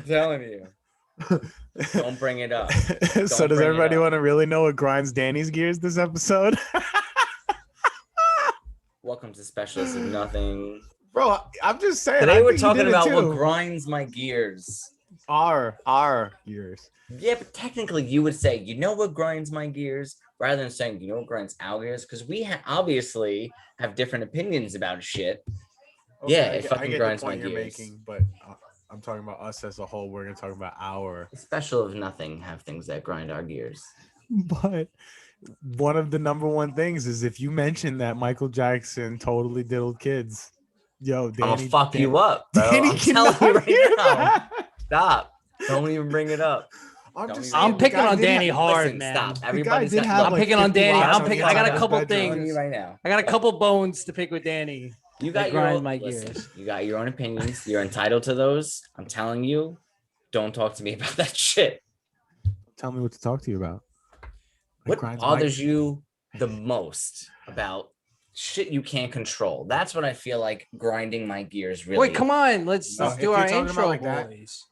telling you. Don't bring it up. So does everybody want to really know what grinds Danny's gears this episode? Welcome to Specialist of Nothing. Bro, I'm just saying. Today we're talking about what grinds my gears. Our gears. Yeah, but technically you would say, you know what grinds my gears? Rather than saying, you know what grinds our gears? Because we obviously have different opinions about shit. Okay, yeah, it fucking grinds my gears. Making, but I'm talking about us as a whole. We're going to talk about our... Special of Nothing have things that grind our gears. But one of the number one things is if you mention that Michael Jackson totally diddled kids, yo, Danny, I'm gonna fuck you up, bro. Danny, I'm telling you right now. Stop. Don't even bring it up. I'm picking on Danny hard, man. Stop. Everybody's I'm picking on Danny. I got a couple things right now. I got a couple bones to pick with Danny. You got your own gears. You got your own opinions. You're entitled to those. I'm telling you, don't talk to me about that shit. Tell me what to talk to you about. What bothers you the most about shit you can't control? That's what I feel like grinding my gears really. Wait, come on. Let's do our intro, boys.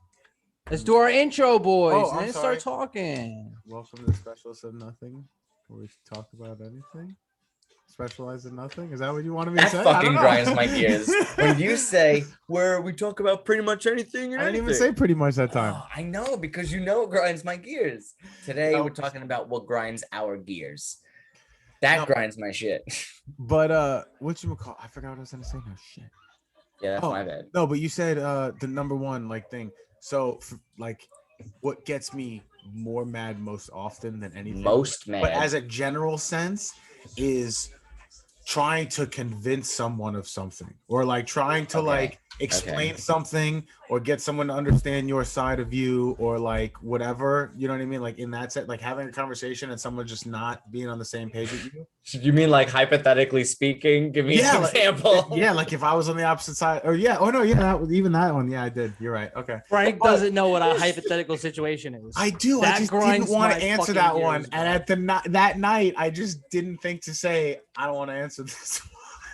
Let's do our intro, boys, and then start talking. Welcome to Specialist of Nothing, where we talk about anything. Specialize in nothing? Is that what you wanted me to say? That fucking grinds my gears. When you say, where we talk about pretty much anything. I didn't even say pretty much that time. Oh, I know, because you know it grinds my gears. Today, we're talking about what grinds our gears. That grinds my shit. But, whatchamacallit? I forgot what I was going to say. No shit. Yeah, that's my bad. No, but you said the number one thing. So, what gets me more mad most often than anything? Most mad. But as a general sense is trying to convince someone of something, or trying to explain something, or get someone to understand your side of you, or whatever, you know what I mean? In that set, having a conversation and someone just not being on the same page with you. You mean hypothetically speaking? Give me an example. If I was on the opposite side, or even that one. Yeah, I did. You're right. Okay. Frank doesn't know what a hypothetical situation is. I do. I just didn't want to answer that one. And at that night, I just didn't think to say, I don't want to answer this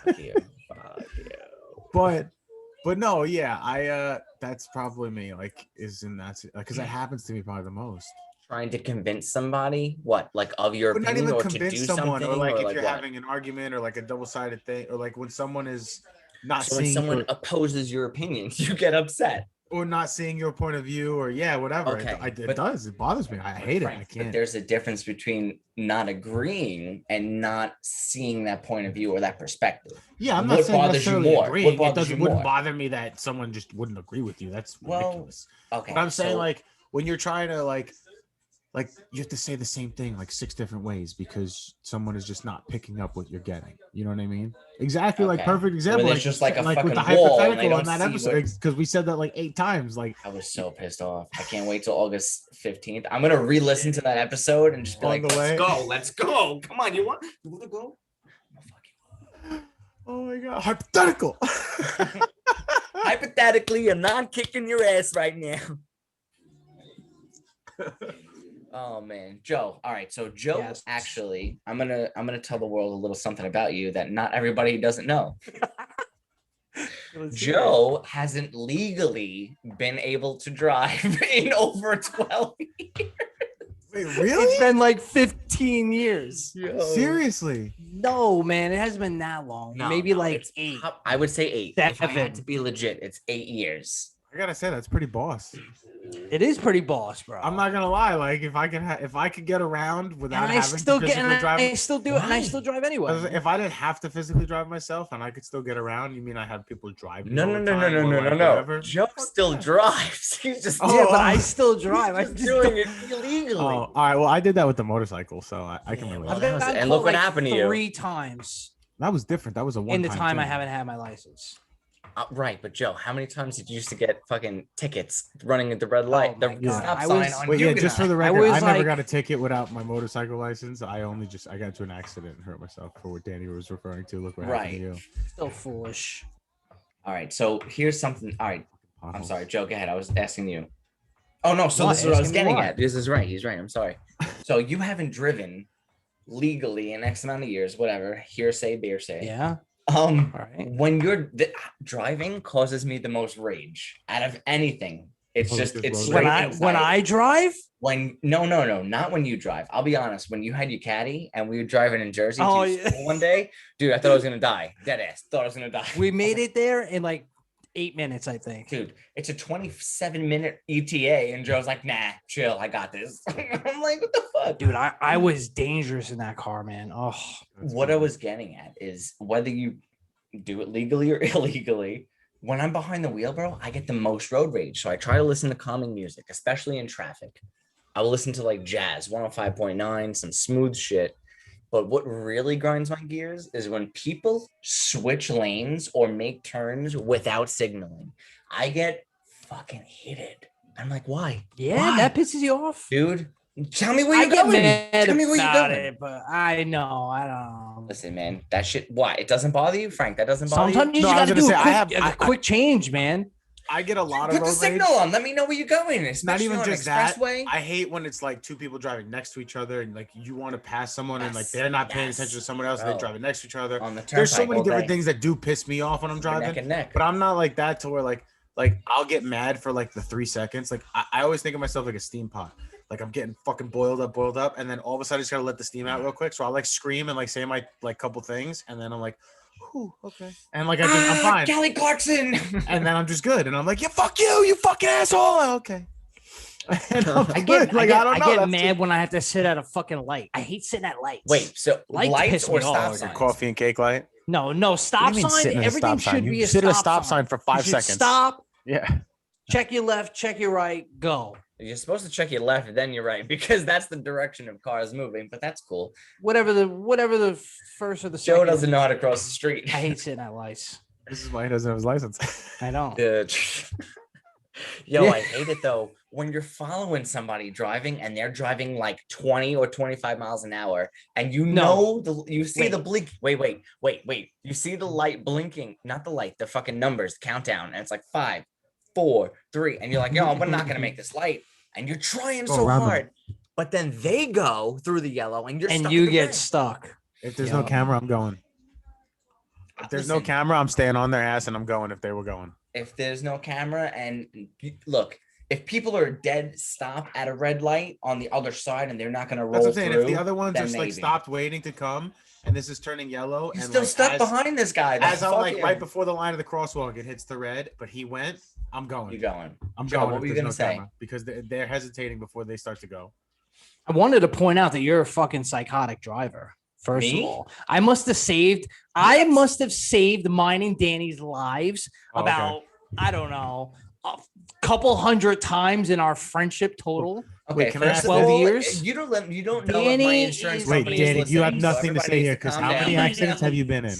one. But no, yeah, that's probably me. Because that happens to me probably the most. Trying to convince somebody of your opinion, not even or convince to do someone, something, or if you're having an argument, or a double-sided thing, or when someone is not seeing, when someone opposes your opinions, you get upset, or not seeing your point of view, or whatever. Okay, it bothers me. I hate it. I can't. But there's a difference between not agreeing and not seeing that point of view or that perspective. Yeah, I'm not saying necessarily agreeing. It wouldn't bother me that someone just wouldn't agree with you. That's ridiculous. Okay, but I'm saying when you're trying to you have to say the same thing 6 different ways because someone is just not picking up what you're getting. You know what I mean? Exactly. Perfect example. It's just a fucking with the wall hypothetical on that episode, because we said that 8 times. I was so pissed off. I can't wait till August 15th. I'm gonna re-listen to that episode and just be let's go. Come on, you want to go? Oh my god, hypothetical. Hypothetically, I'm not kicking your ass right now. Oh man, Joe. All right, so Joe, actually, I'm gonna tell the world a little something about you that not everybody doesn't know. Joe hasn't legally been able to drive in over 12 years. Wait, really? It's been 15 years. Yo. Seriously? No, man, it hasn't been that long. No, Maybe 8. I would say 8. 7. If I had to be legit, it's 8 years. I gotta say that's pretty boss. It is pretty boss, bro. I'm not gonna lie. If I could get around without having to physically drive, I still do it, and I still drive anyway. If I didn't have to physically drive myself and I could still get around, you mean I have people drive? No. Joe still drives. He's just but I still drive. I'm just doing it illegally. Oh, all right. Well, I did that with the motorcycle, so I can relate. And look what happened to you. 3 times. That was different. That was a one. In the time I haven't had my license. Right, but Joe, how many times did you used to get fucking tickets running at the red light? The stop sign on just for the record, I never got a ticket without my motorcycle license. I got into an accident and hurt myself for what Danny was referring to. Look what happened to you. Still foolish. All right, so here's something. All right, I'm sorry, Joe. Go ahead. I was asking you. Oh no, so this is what I was getting at. This is right. He's right. I'm sorry. So you haven't driven legally in X amount of years, whatever. Hearsay, bearsay. Yeah. When you're driving causes me the most rage out of anything. It's just it's when I drive. No, not when you drive. I'll be honest. When you had your caddy and we were driving in Jersey one day, dude, I thought I was gonna die. Dead ass. Thought I was gonna die. We made it there in like 8 minutes, I think. Dude, it's a 27-minute ETA, and Joe's like, "Nah, chill. I got this." I'm like, "What the fuck, dude?" I was dangerous in that car, man. Oh, what I was getting at is whether you do it legally or illegally. When I'm behind the wheel, bro, I get the most road rage. So I try to listen to calming music, especially in traffic. I will listen to like jazz, 105.9, some smooth shit. But what really grinds my gears is when people switch lanes or make turns without signaling. I get fucking heated. I'm like, why? Yeah, why? That pisses you off, dude. Tell me where you're going. Tell me where you're going. But I don't know. Listen, man, that shit. Why? It doesn't bother you, Frank? That doesn't bother you. Sometimes you just gotta do a quick change, man. I get a lot of put the signal on. Let me know where you're going. It's not even just that. I hate when it's like two people driving next to each other and like you want to pass someone and like they're not paying attention to someone else. And they're driving next to each other. There's so many different things that do piss me off when I'm driving. Neck and neck. But I'm not like that to where like I'll get mad for like the 3 seconds. Like I always think of myself like a steam pot. Like I'm getting fucking boiled up, and then all of a sudden I just gotta let the steam out real quick. So I'll like scream and like say my like couple things, and then I'm like, "Whew, okay," and like I'm fine. Kelly Clarkson, and then I'm just good, and I'm like, "Yeah, fuck you, you fucking asshole." Okay. I get mad when I have to sit at a fucking light. I hate sitting at lights. Wait, so lights or stop signs? Like a coffee and cake light? No, stop sign. Everything should be a stop sign. Sit at a stop sign for 5 seconds. Stop. Yeah. Check your left, check your right, go. You're supposed to check your left, then you're right, because that's the direction of cars moving. But that's cool. Whatever the first or the second. Joe doesn't know how to cross the street. I hate sitting at lights. This is why he doesn't have his license. I don't. Yo, I hate it though when you're following somebody driving and they're driving like 20 or 25 miles an hour, and you see the blink. Wait. You see the light blinking, not the light, the fucking numbers countdown, and it's like 5, 4, 3, and you're like, yo, we're not gonna make this light, and you're trying so hard, but then they go through the yellow, and you get stuck. If there's no camera, I'm going. If there's no camera, I'm staying on their ass, and I'm going. If they were going. If there's no camera, and look, if people are dead stop at a red light on the other side and they're not going to roll through. That's what I'm saying. If the other one just like stopped waiting to come and this is turning yellow, you're still stuck behind this guy. As I'm like right before the line of the crosswalk, it hits the red, but he went. I'm going. You're going. I'm going. What were you going to say? Because they're hesitating before they start to go. I wanted to point out that you're a fucking psychotic driver. First of all, I must have saved mine and Danny's lives I don't know, a couple hundred times in our friendship total. Okay, for 12 years. You don't know if my insurance company Danny, you have nothing to say here because how many accidents have you been in?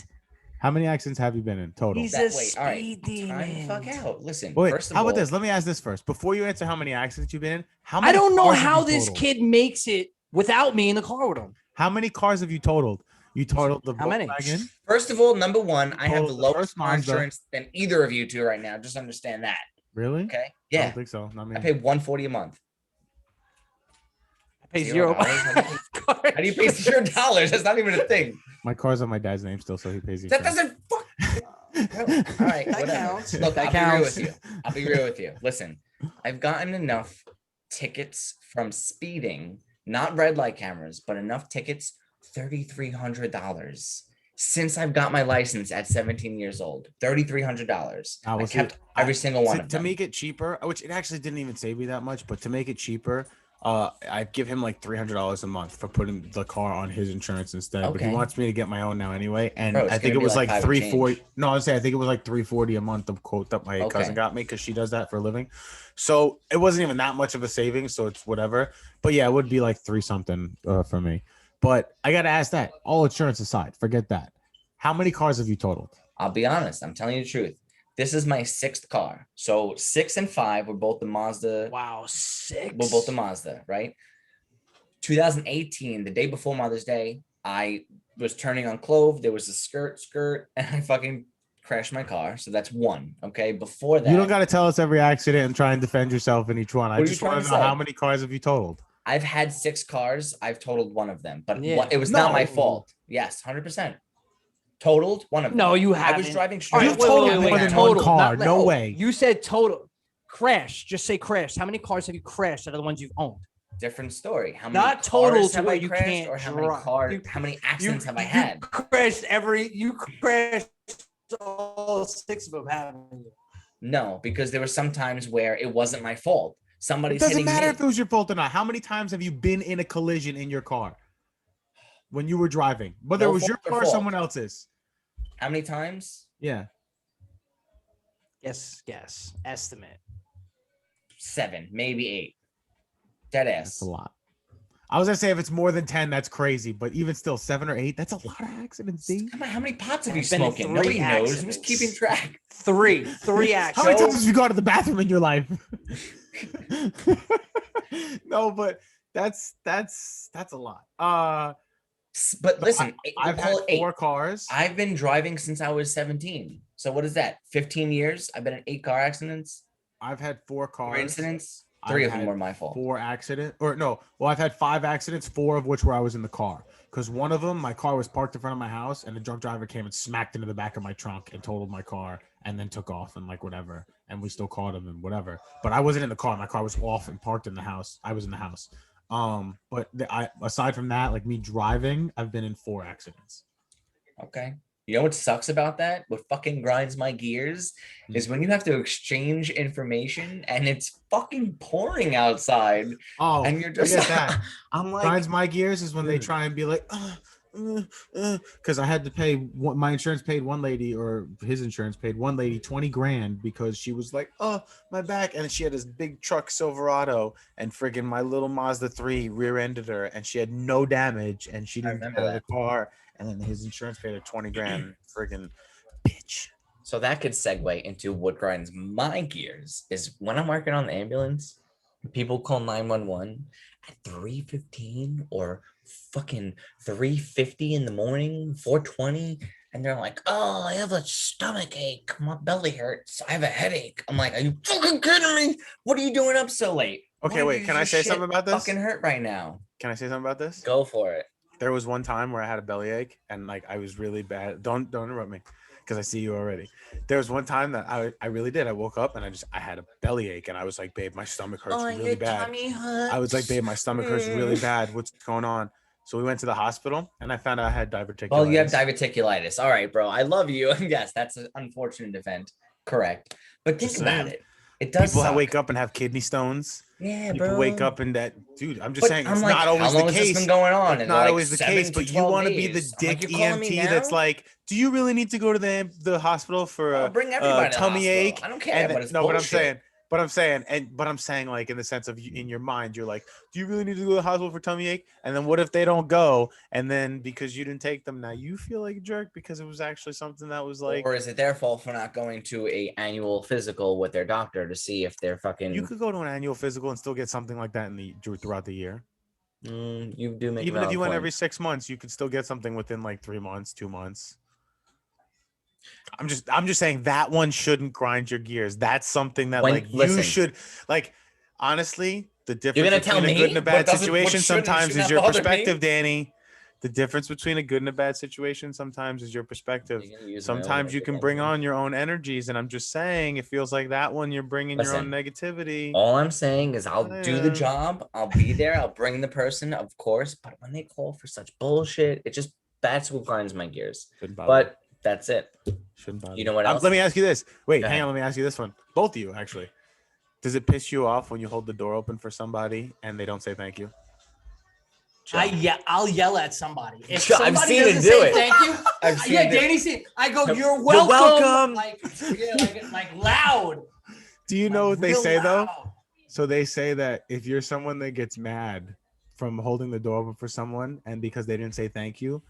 How many accidents have you been in total? He's a speed demon. Time the fuck out. Listen, first of all, how about this? Let me ask this first. Before you answer how many accidents you've been in, I don't know how this kid makes it without me in the car with him. How many cars have you totaled? You totaled the Volkswagen? First of all, number one, I have the lowest car insurance than either of you two right now. Just understand that. Really? Okay. Yeah. I don't think so. Not me. I pay $140 a month. I pay $0. How do you pay $0? That's not even a thing. My car's on my dad's name still, so he pays you. That doesn't fuck. All right, whatever. Counts. Look, I'll be real with you. Listen, I've gotten enough tickets from speeding, not red light cameras, but enough tickets, $3,300 since I've got my license at 17 years old. $3,300. I kept every single one of them. To make it cheaper, which it actually didn't even save me that much, but to make it cheaper, I give him like $300 a month for putting the car on his insurance instead. Okay. But he wants me to get my own now anyway. And I think it was like $340. No, I think it was like $340 a month of quote that my cousin got me because she does that for a living. So it wasn't even that much of a savings. So it's whatever. But yeah, it would be like $3 something for me. But I got to ask that, all insurance aside, forget that. How many cars have you totaled? I'll be honest. I'm telling you the truth. This is my 6th car. So 6 and 5 were both the Mazda. Wow, 6. Were both the Mazda, right? 2018, the day before Mother's Day, I was turning on Clove. There was a skirt, and I fucking crashed my car. So that's 1. Okay. Before that, you don't got to tell us every accident and try and defend yourself in each one. I just want to know how many cars have you totaled? I've had 6 cars. I've totaled 1 of them, but it was not my fault. Yes, 100%. Totaled 1 of them. No, you haven't. I was driving straight. You totaled more than 1 car. No way. You said total. Crash. Just say crash. How many cars have you crashed that are the ones you've owned? Different story. How many Not total cars to have where I you crashed, can't or how many drive. cars? How many accidents have I had? You crashed all 6 of them, haven't you? No, because there were some times where it wasn't my fault. Somebody's It doesn't hitting matter me. if it was your fault or not. How many times have you been in a collision in your car when you were driving? Whether No it was your fault or car or fault. someone else's. How many times? Yeah. Guess. Estimate. 7, maybe 8. Dead ass. That's a lot. I was gonna say if it's more than 10, that's crazy. But even still, 7 or 8, that's a lot of accidents, D. How many pots have you I've been in smoking? 3 Nobody knows. accidents. Who's keeping track? 3 How many accidents. times have you gone to the bathroom in your life? No, but that's a lot. But listen, I've we'll had call it 4 8. cars. I've been driving since I was 17. So what is that? 15 years? I've been in 8 car accidents. I've had 4 cars. 3 incidents. 3 I've of them had were my fault. 4 accidents, or no, well, I've had 5 accidents, 4 of which were I was in the car. Because one of them, my car was parked in front of my house, and a drunk driver came and smacked into the back of my trunk and totaled my car, and then took off and like whatever, and we still caught him and whatever. But I wasn't in the car; my car was off and parked in the house. I was in the house. But aside from that, like me driving, I've been in 4 accidents. Okay. You know what sucks about that? What fucking grinds my gears is when you have to exchange information and it's fucking pouring outside. Oh, and you're just forget that. I'm like, Grinds my gears is when they try and be like, because I had to pay my insurance paid one lady, or his insurance paid one lady 20 grand because she was like, oh, my back. And she had this big truck Silverado, and friggin' my little Mazda 3 rear-ended her, and she had no damage, and she didn't get out of the car. And then his insurance paid her 20 grand. Friggin' bitch. so that could segue into what grinds my gears is when I'm working on the ambulance, people call 911 at 3:15 or fucking 3:50 in the morning, 4:20, and they're like, oh, I have a stomach ache, my belly hurts, I have a headache. I'm like, are you fucking kidding me? What are you doing up so late? Okay, wait, can I say something about this? Fucking hurt right now. Can I say something about this? Go for it. There was one time where I had a bellyache and like I was really bad. Don't interrupt me because I see you already. There was one time that I really did. I woke up and I had a bellyache and I was like, babe, my stomach hurts really bad. I was like, babe, my stomach hurts really bad. What's going on? So we went to the hospital and I found out I had diverticulitis. Well, you have diverticulitis. All right, bro. I love you. Yes, that's an unfortunate event. Correct. But think about it. It does. People that wake up and have kidney stones. Yeah, people bro. wake up and that, dude. I'm just saying, it's like, not always how long the has this case. been going on? It's not like always the case, but you want to be the days. dick Like, you're calling me EMT that's now? like, do you really need to go to the hospital for I'll a bring everybody to the tummy hospital. ache? I don't care, And but it's no, bullshit. but I'm saying, like in the sense of in your mind, you're like, do you really need to go to the hospital for tummy ache? And then what if they don't go? And then because you didn't take them, now you feel like a jerk because it was actually something that was like. Or is it their fault for not going to a annual physical with their doctor to see if they're fucking? You could go to an annual physical and still get something like that throughout the year. You do make Even if you went point. every 6 months, you could still get something within like 3 months, 2 months. I'm just saying that one shouldn't grind your gears. That's something that you should like. Honestly, the difference between a good and a bad situation sometimes is your perspective, Danny. The difference between a good and a bad situation sometimes is your perspective. Sometimes you can bring on your own energies, and I'm just saying it feels like that one you're bringing your own negativity. All I'm saying is I'll do the job. I'll be there. I'll bring the person, of course. But when they call for such bullshit, that's what grinds my gears. But that's it. Shouldn't bother. You know what else? Let me ask you this. Wait, hang on. Let me ask you this one. Both of you, actually. Does it piss you off when you hold the door open for somebody and they don't say thank you? I'll yell at somebody. If I've somebody seen doesn't it do say it. Thank you. Danny's seen. I go, you're welcome. Like loud. Do you know what they say loud. though? So they say that if you're someone that gets mad from holding the door open for someone and because they didn't say thank you,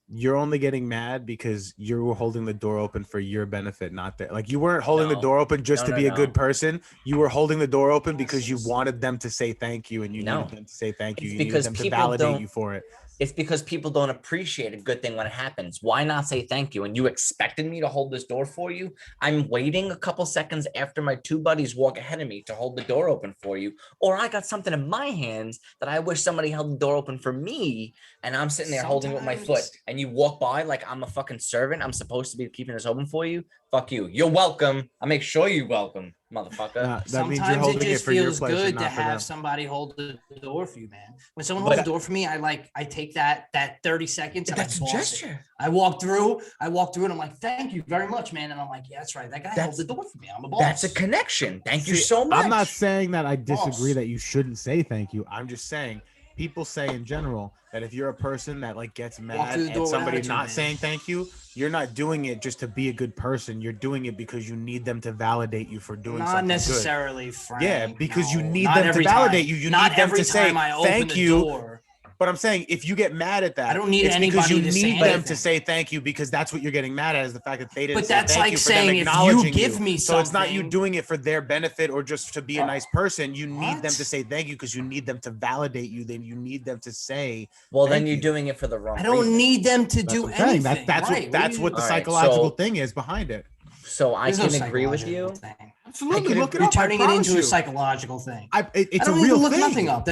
you're only getting mad because you were holding the door open for your benefit, not that. Like you weren't holding the door open just to be a good person. You were holding the door open because you wanted them to say thank you, and you needed them to say thank you. You needed them to validate you for it. It's because people don't appreciate a good thing when it happens. Why not say thank you? And you expected me to hold this door for you? I'm waiting a couple seconds after my 2 buddies walk ahead of me to hold the door open for you. Or I got something in my hands that I wish somebody held the door open for me. And I'm sitting there holding it with my foot. And you walk by like I'm a fucking servant. I'm supposed to be keeping this open for you. Fuck you. You're welcome. I make sure you're welcome. motherfucker. That means you're Sometimes it holding just for your feels pleasure, good not to for them. have somebody hold the door for you, man. When someone holds the door for me, I take that 30 seconds and That's a I boss it. gesture. I walk through and I'm like, thank you very much, man. And I'm like, yeah, that's right. That guy held the door for me. I'm a boss. That's a connection. Thank you See, so much. I'm not saying that I disagree Boss. that you shouldn't say thank you. I'm just saying people say in general that if you're a person that like gets mad through the door at with somebody attitude, not man. saying thank you, you're not doing it just to be a good person. You're doing it because you need them to validate you for doing Not something necessarily, Frank. Yeah, because you no. need Not them to every validate time. you. You Not need them every to say time I open thank the you. door. But I'm saying if you get mad at that, I don't need it's because you anybody to say need them anything. to say thank you because that's what you're getting mad at is the fact that they didn't But say that's thank like you for them saying if you acknowledging give me So it's not you something- doing it for their benefit or just to be a nice person. You need them What? to say thank you because you need them to validate you. Then you need them to say Well, then thank you're you. doing it for the wrong I don't reason. need them to That's do what I'm saying. anything. That's right. what that's what the All right, psychological so- thing is behind it. So I There's no can agree with you. psychological thing. Absolutely, could look it You're up. I turning it promise into you. a psychological thing. It's I don't a need real to look thing. nothing up.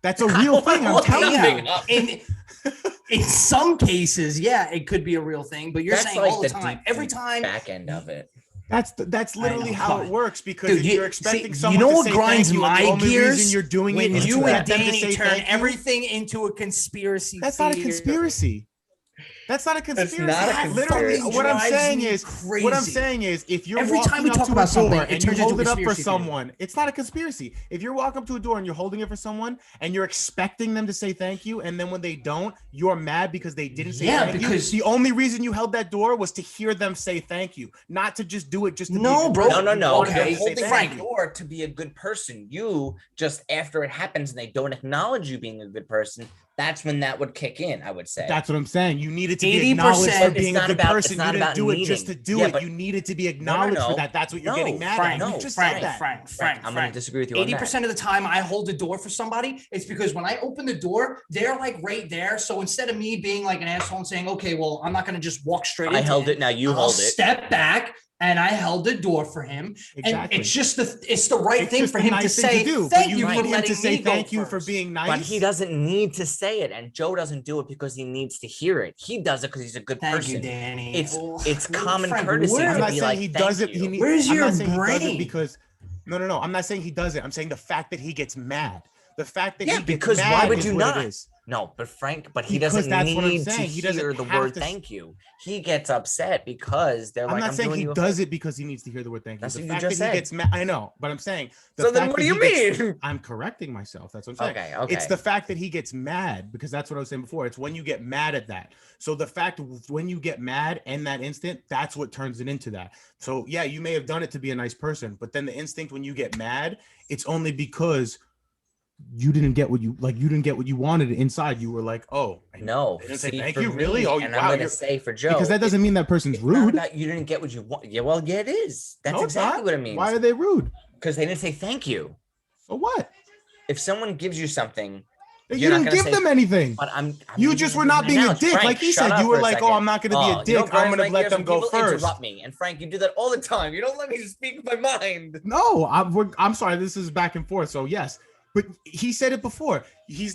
That's a real thing. I'm Look telling nothing you. up. in some cases, yeah, it could be a real thing. But you're That's saying like all the the time, deep, every deep time. back end of it. That's literally know, how it fine. works because Dude, if you- you're expecting see, someone you know to what say grinds thank you, and my the only gears reason you're doing when it is you to and get them to Danny say turn thank you. everything into a conspiracy. That's not a theory. conspiracy. That's not a conspiracy. not a That literally, conspiracy. what I'm Drives saying me is, crazy. what I'm saying is, if you're Every walking time we up talk to about a something, door it and you turns into hold it up for conspiracy theory. someone, it's not a conspiracy. If you're walking up to a door and you're holding it for someone and you're expecting them to say thank you, and then when they don't, you're mad because they didn't say Yeah, thank because- you. The only reason you held that door was to hear them say thank you, not to just do it just to be No, a good bro. person. No. You wanted them Okay, to say You're holding thank the you. door to be a good person. You just after it happens and they don't acknowledge you being a good person, that's when that would kick in, I would say. That's what I'm saying. You needed to be 80%. acknowledged for It's being not a good about- person. it's You not didn't about do it just to needing. do Yeah, it. but- You needed to be acknowledged for no. that. That's what you're No, getting mad Frank, at. no, You just Frank, said that. Frank, I'm going to disagree with you on that. 80% of the time I hold the door for somebody, it's because when I open the door, they're like right there. So instead of me being like an asshole and saying, okay, well, I'm not going to just walk straight I into held it. Now you I'll hold it. step back and I held the door for him. And Exactly. it's just it's the right It's thing just for a him nice to thing say, do, but thank you you need for him letting to say me go thank you for first. being nice. But he doesn't need to say it, and Joe doesn't do it because he needs to hear it. He does it because he's a good Thank person. you, Danny. It's Oh, common Frank, courtesy where- I'm to not be saying like, he "Thank does it. you." Where's I'm your not saying he does it brain? because no. I'm not saying he does it. I'm saying the fact that he gets mad. The fact that Yeah, he gets because mad why would is you what not? it is. No, but Frank, but he Because doesn't that's what I'm need to saying. He doesn't hear the have word to thank you. He gets upset because they're I'm like, not I'm saying doing he you a does favor. it because he needs to hear the word thank you. That's The what you fact just that he said. gets mad, I know, but I'm saying the So then fact what do that you he gets- mean? I'm correcting myself. That's what I'm saying. Okay, It's the fact that he gets mad because that's what I was saying before. It's when you get mad at that. So the fact when you get mad in that instant, that's what turns it into that. So yeah, you may have done it to be a nice person, but then the instinct when you get mad, it's only because you didn't get what you like. You didn't get what you wanted inside. You were like, oh, No, They didn't say see, thank for you, really? me, Oh, and wow, I'm gonna you're- say for Joe because that doesn't mean that person's it's not rude. about you didn't get what you want. Yeah, well, yeah, it is. That's No, it's exactly not. what it means. Why are they rude? Because they didn't say thank you. So what? If someone gives you something, You You're not didn't gonna give say- them anything. but I'm You using just it were as not an being a analogy. dick. Frank, Like he shut said, up you for were a like, oh, second. I'm not going to be a You dick. know, I'm Brian, going to like, let there's them go people first. Interrupt me, and Frank, you do that all the time. You don't let me speak my mind. No, I'm sorry. This is back and forth. So yes, but he said it before. He's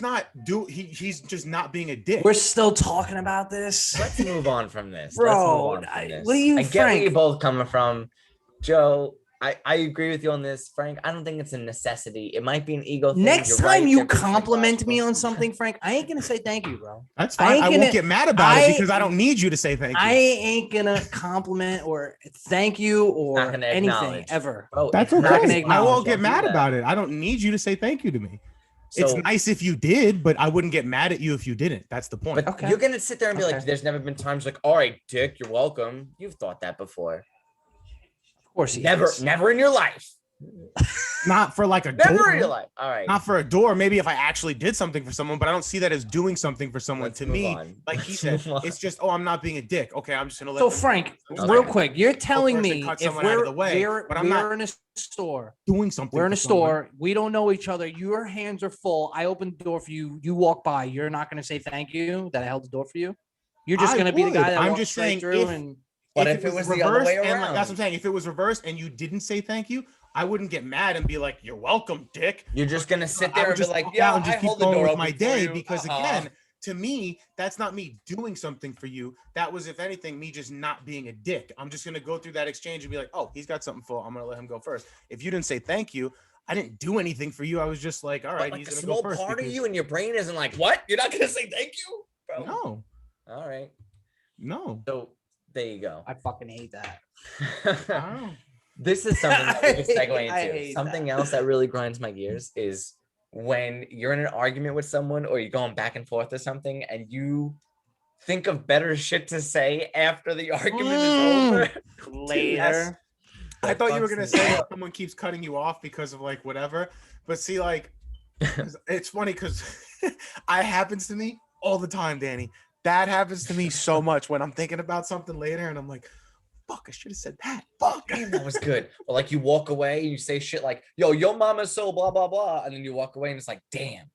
he's just not being a dick. We're still talking about this. Let's move on from this. Bro, Let's move on from I- this. what do you, I get where Frank? you're both coming from. Joe, I agree with you on this. Frank, I don't think it's a necessity. It might be an ego thing. Next You're time right. you They're pretty compliment me psychological. on something, Frank, I ain't gonna say thank you, bro. That's I fine. ain't I won't gonna- get mad about I- it because I don't need you to say thank you. I ain't gonna compliment or thank you or Not gonna anything acknowledge. ever. Bro, That's it's not gonna okay. I acknowledge. won't get Don't do mad that. about it. I don't need you to say thank you to me. It's So- nice if you did, but I wouldn't get mad at you if you didn't. That's the point. But Okay. you're gonna sit there and be like, Okay. "There's never been times like, all right, Dick, you're welcome." You've thought that before. Of course he Never, is. never in your life. Not for like a Never door. in your life. All right. Not for a door. Maybe if I actually did something for someone, but I don't see that as doing something for someone. Let's To move me, on. like he Let's said, move on. it's just, oh, I'm not being a dick. Okay, I'm just gonna let. So them Frank, Okay. real quick, you're telling first and me cut if someone out of the way, but I'm not we're in a store, doing something. we're in for a someone. store, we don't know each other, your hands are full, I open the door for you, you walk by, you're not gonna say thank you that I held the door for you. You're just I gonna be the guy would. that I'm walks just straight saying through if- and But if it was the other reversed way and, like, around? that's what I'm saying. If it was reversed and you didn't say thank you, I wouldn't get mad and be like, "You're welcome, dick." You're just gonna sit I there would and be just like, walk "Yeah, out and I just keep hold the going door with open my for day you." because Uh-huh. again, to me, that's not me doing something for you. That was, if anything, me just not being a dick. I'm just gonna go through that exchange and be like, oh, he's got something full. I'm gonna let him go first. If you didn't say thank you, I didn't do anything for you. I was just like, all right, but like he's a gonna go small first. part of you and your brain isn't like, what? You're not gonna say thank you, bro? No. All right. No. So there you go. I fucking hate that. Wow. This is something that we can segue I into. hate Something that. else that really grinds my gears is when you're in an argument with someone or you're going back and forth or something and you think of better shit to say after the argument is over. Later. I thought you were gonna say someone keeps cutting you off because of like whatever, but see, like, it's funny because I happens to me all the time, Danny. That happens to me so much when I'm thinking about something later and I'm like, fuck, I should have said that. Fuck. Damn, that was good. Or like you walk away and you say shit like, yo, your mama's so blah, blah, blah. And then you walk away and it's like, damn,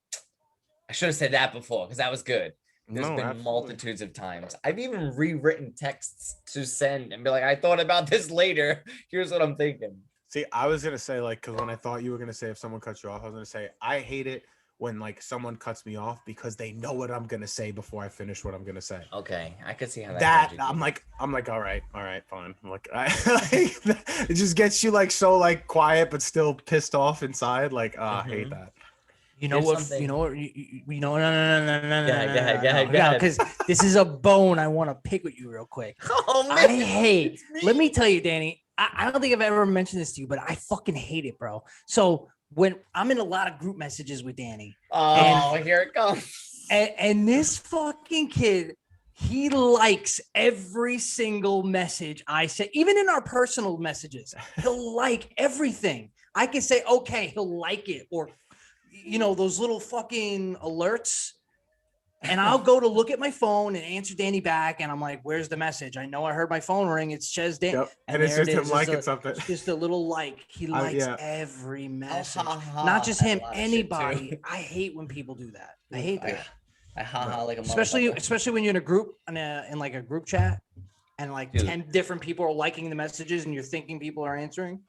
I should have said that before because that was good. There's been absolutely. multitudes of times. I've even rewritten texts to send and be like, I thought about this later. Here's what I'm thinking. See, I was gonna say, like, because when I thought you were gonna say if someone cuts you off, I was gonna say I hate it when like someone cuts me off because they know what I'm gonna say before I finish what I'm gonna say. Okay, I could see how That I'm like, all right, fine. I'm like, it just gets you like so like quiet but still pissed off inside. Like, I hate that. You know what? You know what? You know, no. Go ahead. Because this is a bone I want to pick with you real quick. Oh, man. I hate. Let me tell you, Danny. I don't think I've ever mentioned this to you, but I fucking hate it, bro. So when I'm in a lot of group messages with Danny, here it comes. And this fucking kid, he likes every single message I say, even in our personal messages. He'll like everything. I can say, okay, he'll like it, or you know, those little fucking alerts. And I'll go to look at my phone and answer Danny back. And I'm like, where's the message? I know I heard my phone ring. It says Danny. Yep. And it's just him liking something. Just a little like. He likes every message. Not just him, anybody. I hate when people do that. I hate that. I like a especially when you're in a group, in like a group chat, and like 10 different people are liking the messages and you're thinking people are answering.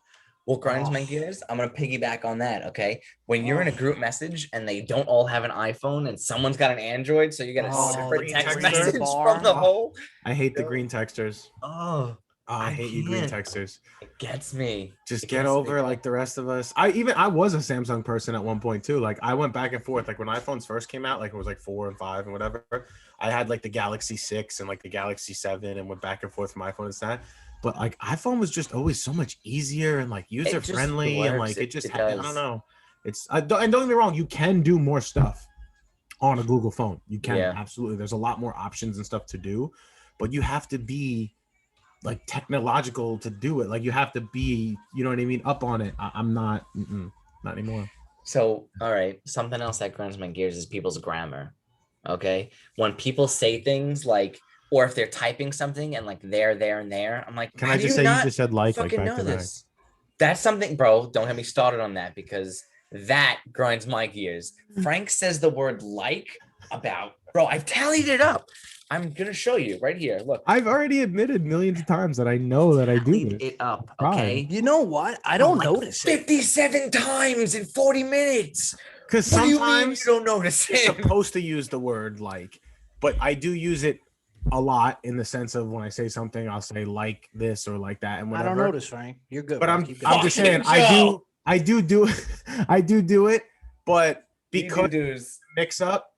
What grinds my gears? I'm gonna piggyback on that. Okay, when you're in a group message and they don't all have an iPhone and someone's got an Android, so you get a separate text message from the whole. I hate the green texters. I hate you green texters. It gets me. Just get over like the rest of us. I was a Samsung person at one point too. Like I went back and forth. Like when iPhones first came out, like it was like 4 and 5 and whatever. I had like the Galaxy 6 and like the Galaxy 7 and went back and forth from iPhone and that. But like iPhone was just always so much easier and like user friendly and like it just I don't know. And don't get me wrong, you can do more stuff on a Google phone. You can absolutely. There's a lot more options and stuff to do, but you have to be like technological to do it. Like you have to be, you know what I mean, up on it. I'm not anymore. So all right, something else that grinds my gears is people's grammar. Okay, when people say things like, or if they're typing something and like there, and there, I'm like, can I just say you just said like back to back? That's something, bro. Don't get me started on that because that grinds my gears. Frank says the word like about, bro, I've tallied it up. I'm gonna show you right here. Look, I've already admitted millions of times that I know that I do this. It up, okay? You know what? I don't notice 57 times in 40 minutes. Because sometimes you don't notice it. You're supposed to use the word like, but I do use it a lot in the sense of when I say something, I'll say like this or like that. And whatever. I don't notice, Frank. You're good. But I'm just saying, I do do it, but because mix up,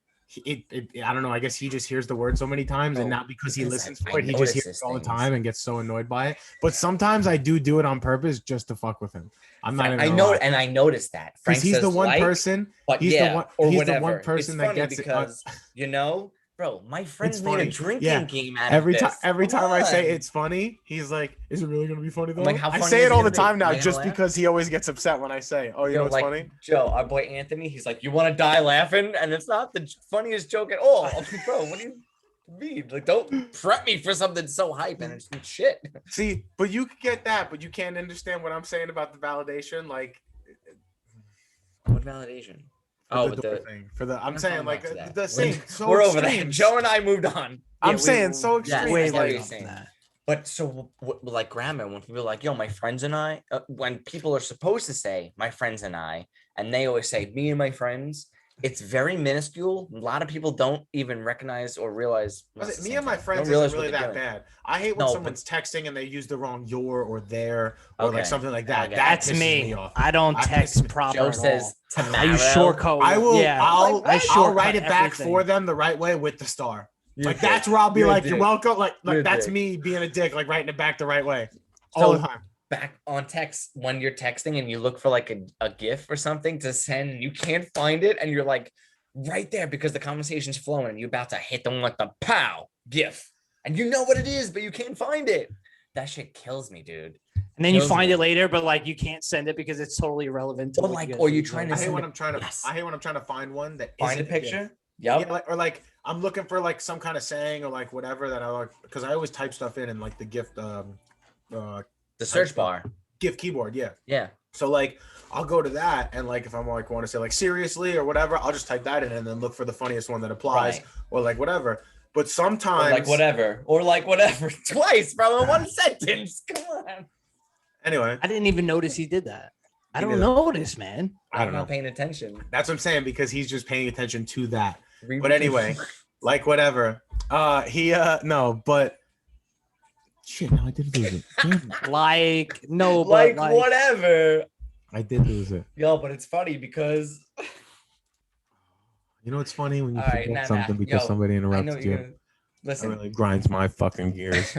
I don't know. I guess he just hears the word so many times, and not because he listens for it, he just hears it all the time and gets so annoyed by it. But sometimes I do it on purpose just to fuck with him. I'm not. I know, and I noticed that. Frank he's the one person. But he's the one person that gets because it. Bro, my friends made a drinking game out of every this. time. Every time I say it's funny, he's like, "Is it really gonna be funny though?" Like, how I funny say it all the time now, like, just because he always gets upset when I say, "Oh, you know what's funny?" Joe, our boy Anthony, he's like, "You want to die laughing?" And it's not the funniest joke at all. Bro, what do you mean? Like, don't prep me for something so hype and it's shit. See, but you could get that, but you can't understand what I'm saying about the validation. Like, what validation? I'm saying like the same. We're over that. Joe and I moved on. I'm saying so extreme. But so like grammar, when people are like, yo, my friends and I, when people are supposed to say my friends and I, and they always say me and my friends, It's very minuscule. A lot of people don't even recognize or realize. Me and my friends isn't really that bad. I hate when someone's texting and they use the wrong your or their or like something like that. That's me. I don't text proper. Joe says tomorrow. I use short code. I will. Yeah, I'll write it back for them the right way with the star. Like that's where I'll be like, "You're welcome." Like that's me being a dick, like writing it back the right way all the time. Back on text when you're texting and you look for like a GIF or something to send, and you can't find it, and you're like right there because the conversation's flowing, and you're about to hit them with the pow GIF, and you know what it is, but you can't find it. That shit kills me, dude. And then you find it later, but like you can't send it because it's totally irrelevant to or you trying to. I hate when I'm trying to find one that find a picture. Yep. Yeah, or like I'm looking for like some kind of saying or like whatever that I like because I always type stuff in like the GIF the search bar. GIF keyboard, yeah. Yeah. So like I'll go to that and like if I'm like want to say like seriously or whatever, I'll just type that in and then look for the funniest one that applies or like whatever. But sometimes or like whatever twice, bro, in one sentence. Come on. Anyway, I didn't even notice he did that. I don't notice, man. I'm not paying attention. That's what I'm saying because he's just paying attention to that. But anyway, like whatever. But shit, no, I did lose it. Whatever. I did lose it. Yo, but it's funny because you know it's funny when you forget something because somebody interrupts you. Listen, it really grinds my fucking gears.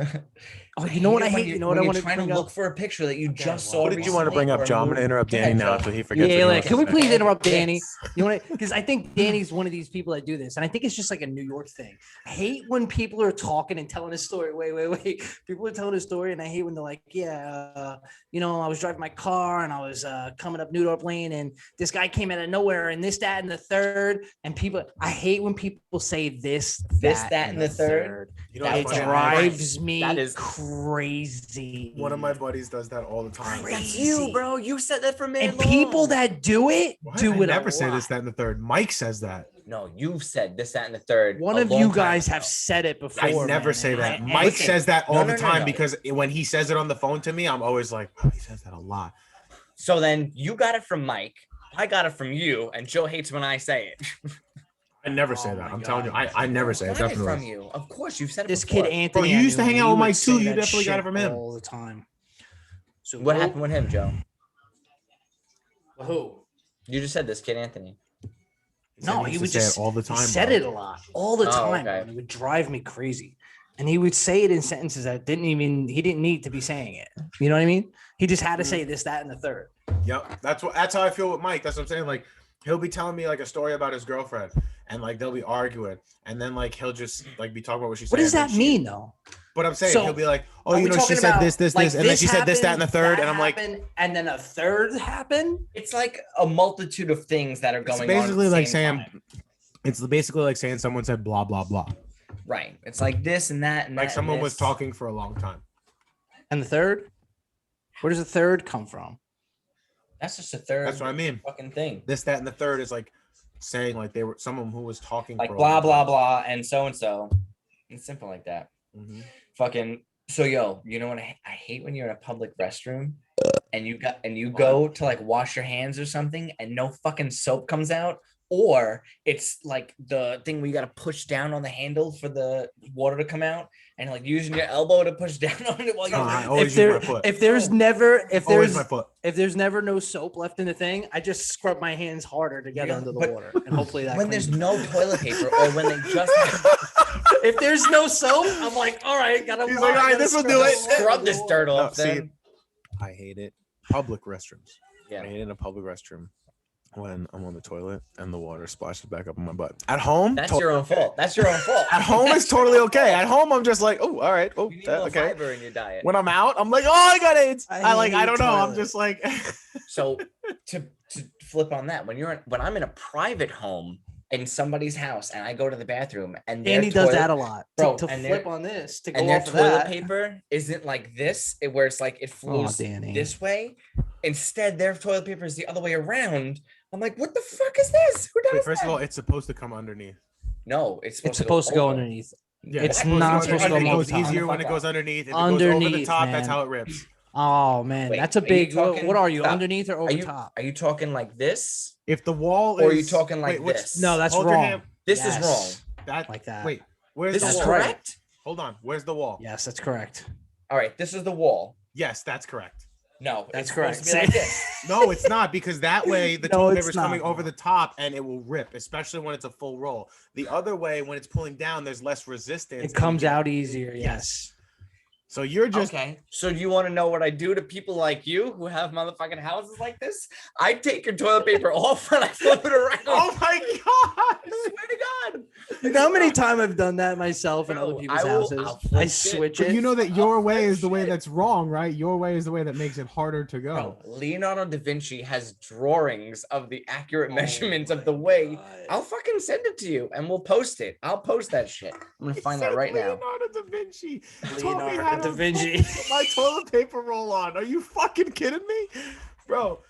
Oh, you know what I hate? You know what I want to trying to look for a picture that you just saw. What did you want to bring up, John? I'm gonna interrupt Danny now so he forgets. Yeah, like, can we please interrupt Danny? You want to? Because I think Danny's one of these people that do this, and I think it's just like a New York thing. I hate when people are talking and telling a story. Wait. People are telling a story, and I hate when they're like, I was driving my car and I was coming up New York Lane, and this guy came out of nowhere, and this, that, and the third. And people, I hate when people say this, that, and the third. You know, it drives me crazy. One of my buddies does that all the time. That's you, bro. You said that for me. And people that do it, do it. I never say this, that, and the third. Mike says that. No, you've said this, that, and the third. One of you guys have said it before. I never say that. Mike says that all the time because when he says it on the phone to me, I'm always like, oh, he says that a lot. So then you got it from Mike. I got it from you, and Joe hates when I say it. I never say that. I'm telling you, I never say it. Definitely from you. Of course, you've said it. This before. Kid Anthony. Bro, you used to hang out with Mike too. You definitely got it from him all the time. So what happened with him, Joe? Who? You just said this Kid Anthony. No, he would just say it all the time. He said it a lot, all the time. Okay. It would drive me crazy, and he would say it in sentences that he didn't need to be saying it. You know what I mean? He just had to say this, that, and the third. Yep, that's how I feel with Mike. That's what I'm saying. Like he'll be telling me like a story about his girlfriend, and like they'll be arguing, and then like he'll just like be talking about what she said. What does that mean, though? But I'm saying he'll be like, "Oh, she said this, and then she said this, that, and the third," and I'm like, and then a third happened. It's like a multitude of things that are going on. It's basically like saying, it's basically like saying someone said blah blah blah. Right. It's like this and that, and like someone was talking for a long time. And the third, where does the third come from? That's just a third. That's what I mean. Fucking thing. This, that, and the third is like saying like they were someone who was talking like blah blah blah and so. It's simple like that. Mm-hmm. Fucking so you know what I hate when you're in a public restroom and you go to like wash your hands or something and no fucking soap comes out, or it's like the thing where you got to push down on the handle for the water to come out and like using your elbow to push down on it while you're if there's never no soap left in the thing, I just scrub my hands harder to get under the water and hopefully that when there's no toilet paper or when they just if there's no soap, I'm like, all right, he's like, all right, this will do it. Scrub this dirt off. I hate it. Public restrooms. Yeah. I hate it in a public restroom when I'm on the toilet and the water splashes back up on my butt. At home, that's your own fault. That's your own fault. At home, it's totally okay. At home, I'm just like, oh, all right, oh, you need more okay. fiber in your diet. When I'm out, I'm like, oh, I got AIDS. I don't know. I'm just like. So to flip on that, when I'm in a private home in somebody's house and I go to the bathroom and Danny does that a lot, bro. To flip on this to go and their off of toilet that. paper isn't like this, where it's like it flows this way. Instead, their toilet paper is the other way around. I'm like, what the fuck is this? Who does First of all, it's supposed to come underneath. No, it's supposed to go underneath. Yeah, it's not supposed to go underneath. It goes easier when it goes underneath. If it goes over the top, that's how it rips. Oh man, Wait, that's a are you big. talking- What are you, stop. underneath or over Are you top? are you talking like this? If the wall is, Or are you talking like wait, which, this? No, that's hold your wrong. hand. This is wrong. That Like that. Wait, where's This the is wall? right. correct. Hold on. Where's the wall? Yes, that's correct. All right, this is the wall. Yes, that's correct. No, That's it's correct. supposed to be like this. No, it's not, because that way the No, toilet it's paper is coming not. over the top and it will rip, especially when it's a full roll. The other way, when it's pulling down, there's less resistance. It comes out easier. Yes. So you're just Okay. So you want to know what I do to people like you who have motherfucking houses like this? I take your toilet paper off and I flip it around. Oh my I god! swear to God. You know how many times I've done that myself in Bro, other people's I'll houses? flip I shit. switch But it. you know that your Oh, way is the way shit. that's wrong, right? Your way is the way that makes it harder to go. Bro, Leonardo da Vinci has drawings of the accurate Oh measurements of my the way. God. I'll fucking send it to you and we'll post it. I'll post that shit. I'm gonna find that right now. Leonardo da Vinci. taught me Leonardo how da to Vinci. put my toilet paper roll on. Are you fucking kidding me, bro?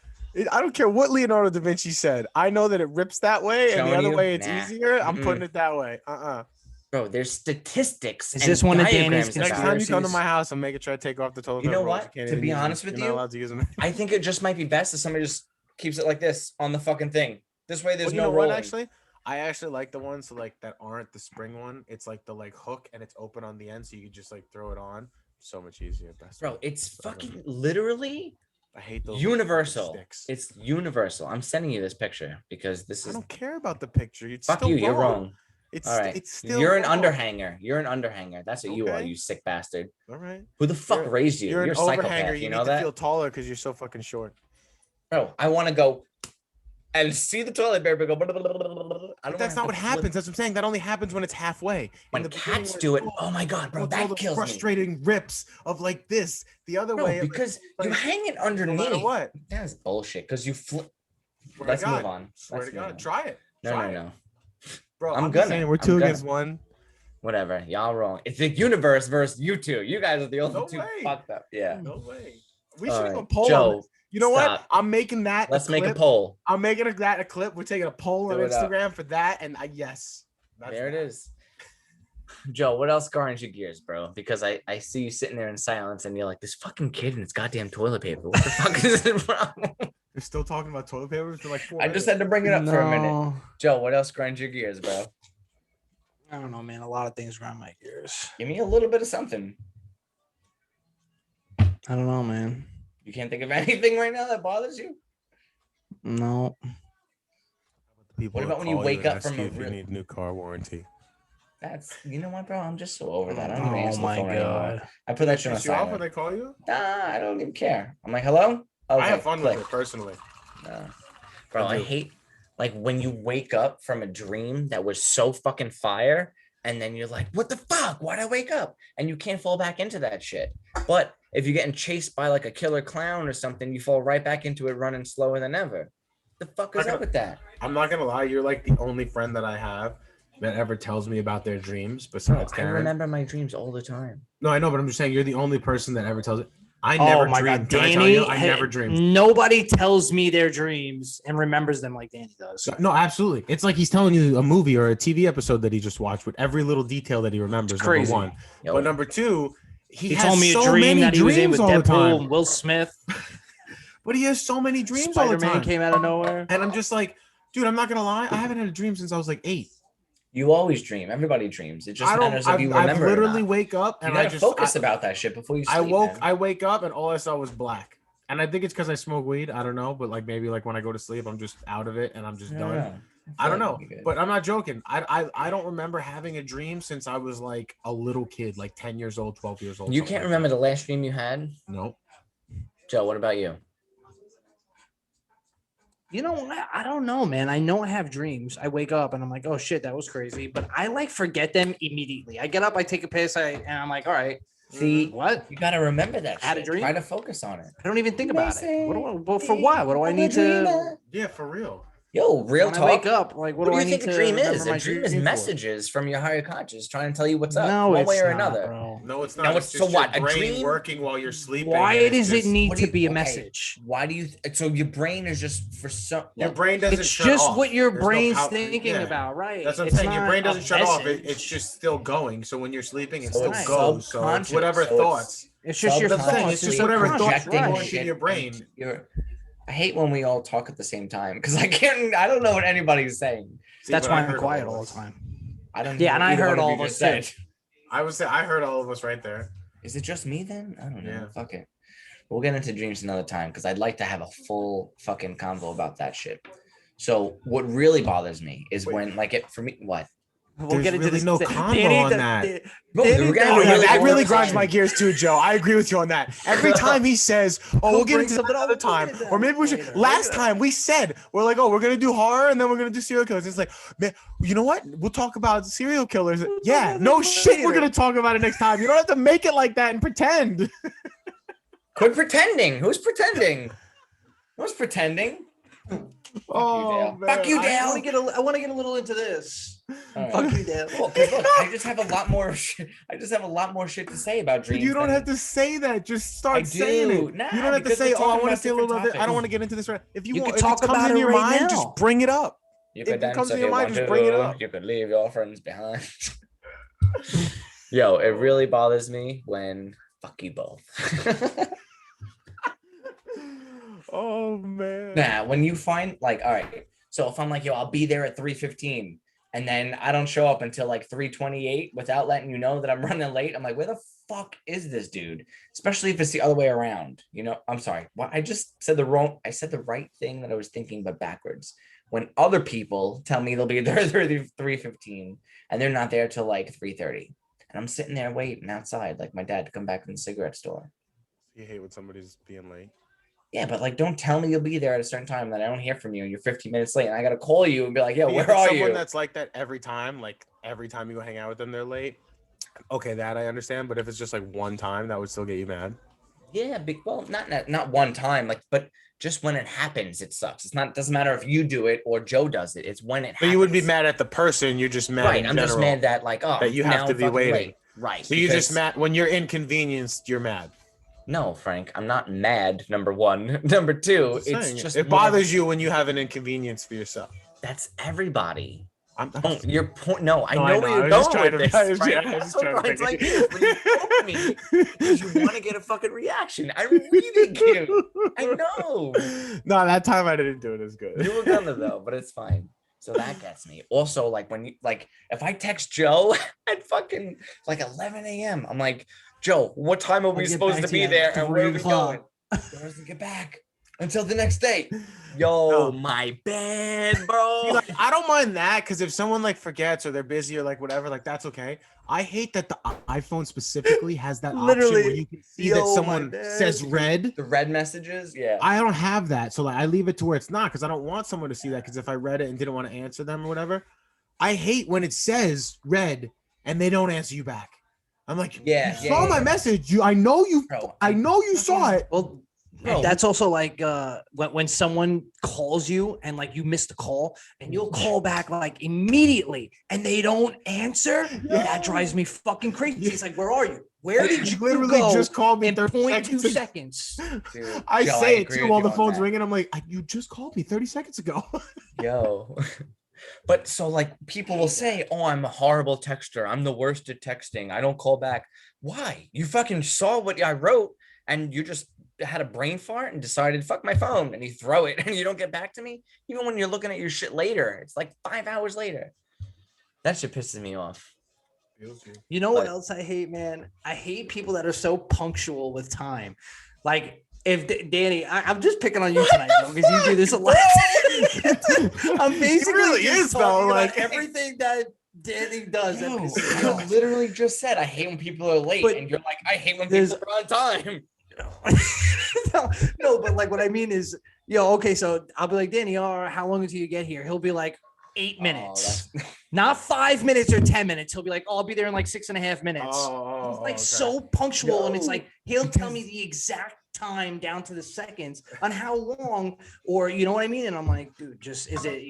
I don't care what Leonardo da Vinci said. I know that it rips that way, and the Showing other you? way it's Nah. easier. I'm Mm-mm. putting it that way. Bro, there's statistics. Is and this one of Danny's diagrams Next about time it. you come to Conspiracies. my house, I'm making sure I take off the toilet You paper know rolls. what? can't To even be use them. honest with You're not you, allowed to use them. I think it just might be best if somebody just keeps it like this on the fucking thing. This way, there's Well, you no know rolling. what? Actually, I actually like the ones that aren't the spring one. It's like the hook and it's open on the end, so you can just throw it on. So much easier. Best. Bro, it's fucking literally I hate those universal. sticks. It's universal. I'm sending you this picture because this I is don't care about the picture. It's fuck still you. You're wrong. It's All right. It's still You're an wrong. underhanger. You're an underhanger. That's what you are, Okay. you sick bastard. All right. Who the fuck You're- raised you? You're You're an a psychopath. overhanger. You You know need to that? feel taller because you're so fucking short. Bro, I want to go and see the toilet paper go. I But don't that's wanna not what flip- happens. That's what I'm saying. That only happens when it's halfway. In When the beginning cats when do it's it. full, Oh my god, bro, it's all that the kills me. frustrating rips of this. The other Bro, way, because you hang it no matter underneath. what. That's bullshit. Because you flip. Swear to Let's move God. on. Swear Let's to move God, on. try it. No, Try no, it. no. Bro, I'm just gonna. saying, we're I'm 2 gonna. against 1. Whatever. Y'all wrong. It's the universe versus you two. You guys are the only No two way. fucked up. Yeah. No way. We All should right. do a poll. on Joe, this. You know what? stop. I'm making that. Let's make a clip. poll. I'm making that a clip. We're taking a poll on Do it up. Instagram for that, and yes, that's There it that. is. Joe, what else grinds your gears, bro? Because I see you sitting there in silence and you're like, this fucking kid and it's goddamn toilet paper. What the fuck is it, bro? We're still talking about toilet paper for like 4 I minutes. just had to bring it up for a minute. No, Joe, what else grinds your gears, bro? I don't know, man. A lot of things grind my gears. Give me a little bit of something. I don't know, man. You can't think of anything right now that bothers you? No. People What that about when you call wake and up ask from you a if you real- need new car warranty? That's, you know what, bro? I'm just so over that. I don't even Oh answer the my phone anymore. god. I put that shit on Piss you off when silent. they call you? Nah, I don't even care. I'm like, hello? Okay, I have fun click. with it personally. No. Bro, I I do. hate like when you wake up from a dream that was so fucking fire, and then you're like, what the fuck? Why'd I wake up? And you can't fall back into that shit. But if you're getting chased by like a killer clown or something, you fall right back into it running slower than ever. The fuck is Okay. up with that? I'm not gonna lie, you're like the only friend that I have that ever tells me about their dreams Bro, besides I Karen. remember my dreams all the time. No, I know, but I'm just saying you're the only person that ever tells it. I Oh never my dream. god, Can I tell Danny! you? I never dreamed. Nobody tells me their dreams and remembers them like Danny does. No, absolutely. It's like he's telling you a movie or a TV episode that he just watched with every little detail that he remembers. It's Number crazy. one, Yo, but number two, He has told me a so dream many that he was in dreams with all the Deadpool time. and Will Smith. But he has so many dreams all the Spider-Man time. came out of nowhere. And I'm just like, dude, I'm not gonna lie. I haven't had a dream since I was like 8. you always dream. Everybody dreams. It just I don't. matters if you I remember. literally it or not. wake up You and gotta I just focus about that shit before you sleep. man. I wake up and all I saw was black. And I think it's because I smoke weed. I don't know, but like maybe like when I go to sleep, I'm just out of it and I'm just done. I don't know, but I'm not joking. I don't remember having a dream since I was like a little kid, like 10 years old, 12 years old. You something can't like remember the last dream you had, that. No. Joe? What about you? You know what? I don't know, man. I know I have dreams. I wake up and I'm like, oh shit, that was crazy. But I like forget them immediately. I get up, I take a piss, and I'm like, all right. See, What? you gotta remember that. I had a shit. dream? Try to focus on it. I don't even think about it. What do I, well, for what? What do I need to? Yeah, for real. Yo, real When talk. I wake up, like, what What do I do you need think to a dream remember is? my A dream is for? messages from your higher conscious trying to tell you what's up, No, one it's way or not, another. bro. No, it's not. No, it's it's- so just what, your a brain dream? working while you're sleeping. Why and it's does it just- need What do to you- be a okay, message? Why do you? So your brain is just for some. Your brain doesn't It's shut just off. what your There's no brain's power- thinking yeah. about, right? That's what I'm It's saying. Your not brain a doesn't shut off. message. It's just still going. So when you're sleeping, it So still it's goes. So it's subconscious. whatever So it's- thoughts. It's just your thoughts. It's just whatever thoughts going in your brain. I hate when we all talk at the same time because I don't know what anybody's saying. That's why I'm quiet all the time. I don't. Yeah, and I heard all of us too. I would say I heard all of us right there. Is it just me then? I don't know. Yeah. Fuck it. We'll get into dreams another time because I'd like to have a full fucking convo about that shit. So what really bothers me is when for me, what? We'll get into really no combo on that. That really grinds my gears too, Joe. I agree with you on that. Every time he says, "Oh, we'll get into that another time," or maybe we should. Last time we said we're like, "Oh, we're gonna do horror and then we're gonna do serial killers." It's like, man, you know what? We'll talk about serial killers. Yeah, no shit. We're gonna talk about it next time. You don't have to make it like that and pretend. Quit pretending. Who's pretending? Who's pretending? Oh, fuck you, Dale. I want to get a little into this. Right. Fuck you, Dale. Well, look, I just have a lot more shit. to say about dreams. You don't have to say that. Just start saying it. Nah, you don't have to say, "Oh, I want to say a little bit. I don't want to get into this." Right? If you want, if it comes in your mind, just bring it up. If it comes in your mind, just bring it up. You could leave your friends behind. Yo, it really bothers me when fuck you both. Oh man. Nah, when you find all right. So if I'm like, yo, I'll be there at 3:15, and then I don't show up until 3:28 without letting you know that I'm running late, I'm like, where the fuck is this dude? Especially if it's the other way around. I'm sorry. What I just said I said the right thing that I was thinking, but backwards. When other people tell me they'll be there at 3:15 and they're not there till 3:30, and I'm sitting there waiting outside like my dad to come back from the cigarette store. You hate when somebody's being late. Yeah, but don't tell me you'll be there at a certain time that I don't hear from you and you're 15 minutes late and I gotta call you and be like, yo, where are you? Someone that's like that every time you go hang out with them, they're late. Okay, that I understand, but if it's just one time, that would still get you mad. Yeah, well, not one time, but just when it happens, it sucks. It doesn't matter if you do it or Joe does it. It's when it happens. But you would be mad at the person. You're just mad. Right. I'm just mad that that you have to be waiting. Late. Right. So you're just mad when you're inconvenienced. You're mad. No, Frank, I'm not mad. Number one. Number two, it bothers you when you have an inconvenience for yourself. That's everybody. Your point. No, I know where you're going with this. That's what Brian's like this. When you poke me, because you want to get a fucking reaction. I'm reading you. I know. No, that time I didn't do it as good. You were gonna though, but it's fine. So that gets me. Also, when you if I text Joe at fucking 11 a.m., I'm like, Joe, what time are we supposed to be there and where are we going? He doesn't get back until the next day. Yo, my bad, bro. I don't mind that because if someone forgets or they're busy or whatever, that's okay. I hate that the iPhone specifically has that option where you can see that someone says read. The red messages, yeah. I don't have that, so I leave it to where it's not because I don't want someone to see that because if I read it and didn't want to answer them or whatever, I hate when it says read and they don't answer you back. I'm like, you saw my message. I know you saw it. Well, that's also when someone calls you and you missed the call and you'll call back immediately and they don't answer. Yeah. That drives me fucking crazy. It's like, where are you? Where did you literally go just called me in 0.2 seconds? Dude, I say it too while the phone's ringing. I'm like, you just called me 30 seconds ago. Yo. But so people will say, oh, I'm a horrible texter. I'm the worst at texting. I don't call back. Why? You fucking saw what I wrote and you just had a brain fart and decided, fuck my phone, and you throw it and you don't get back to me. Even when you're looking at your shit later, it's 5 hours later. That shit pisses me off. You know what else I hate, man? I hate people that are so punctual with time. If Danny, I'm just picking on you tonight, though, because you do this a lot. I'm basically really is though, everything that Danny does. Yo, I literally just said I hate when people are late, and you're like, I hate when people are on time. no, but what I mean is, okay, so I'll be like, Danny, how long until you get here? He'll be like 8 minutes, not 5 minutes or 10 minutes. He'll be like, I'll be there in 6.5 minutes. He's so punctual, and it's he'll tell me the exact time down to the seconds on how long, or you know what I mean? And I'm like, dude, you're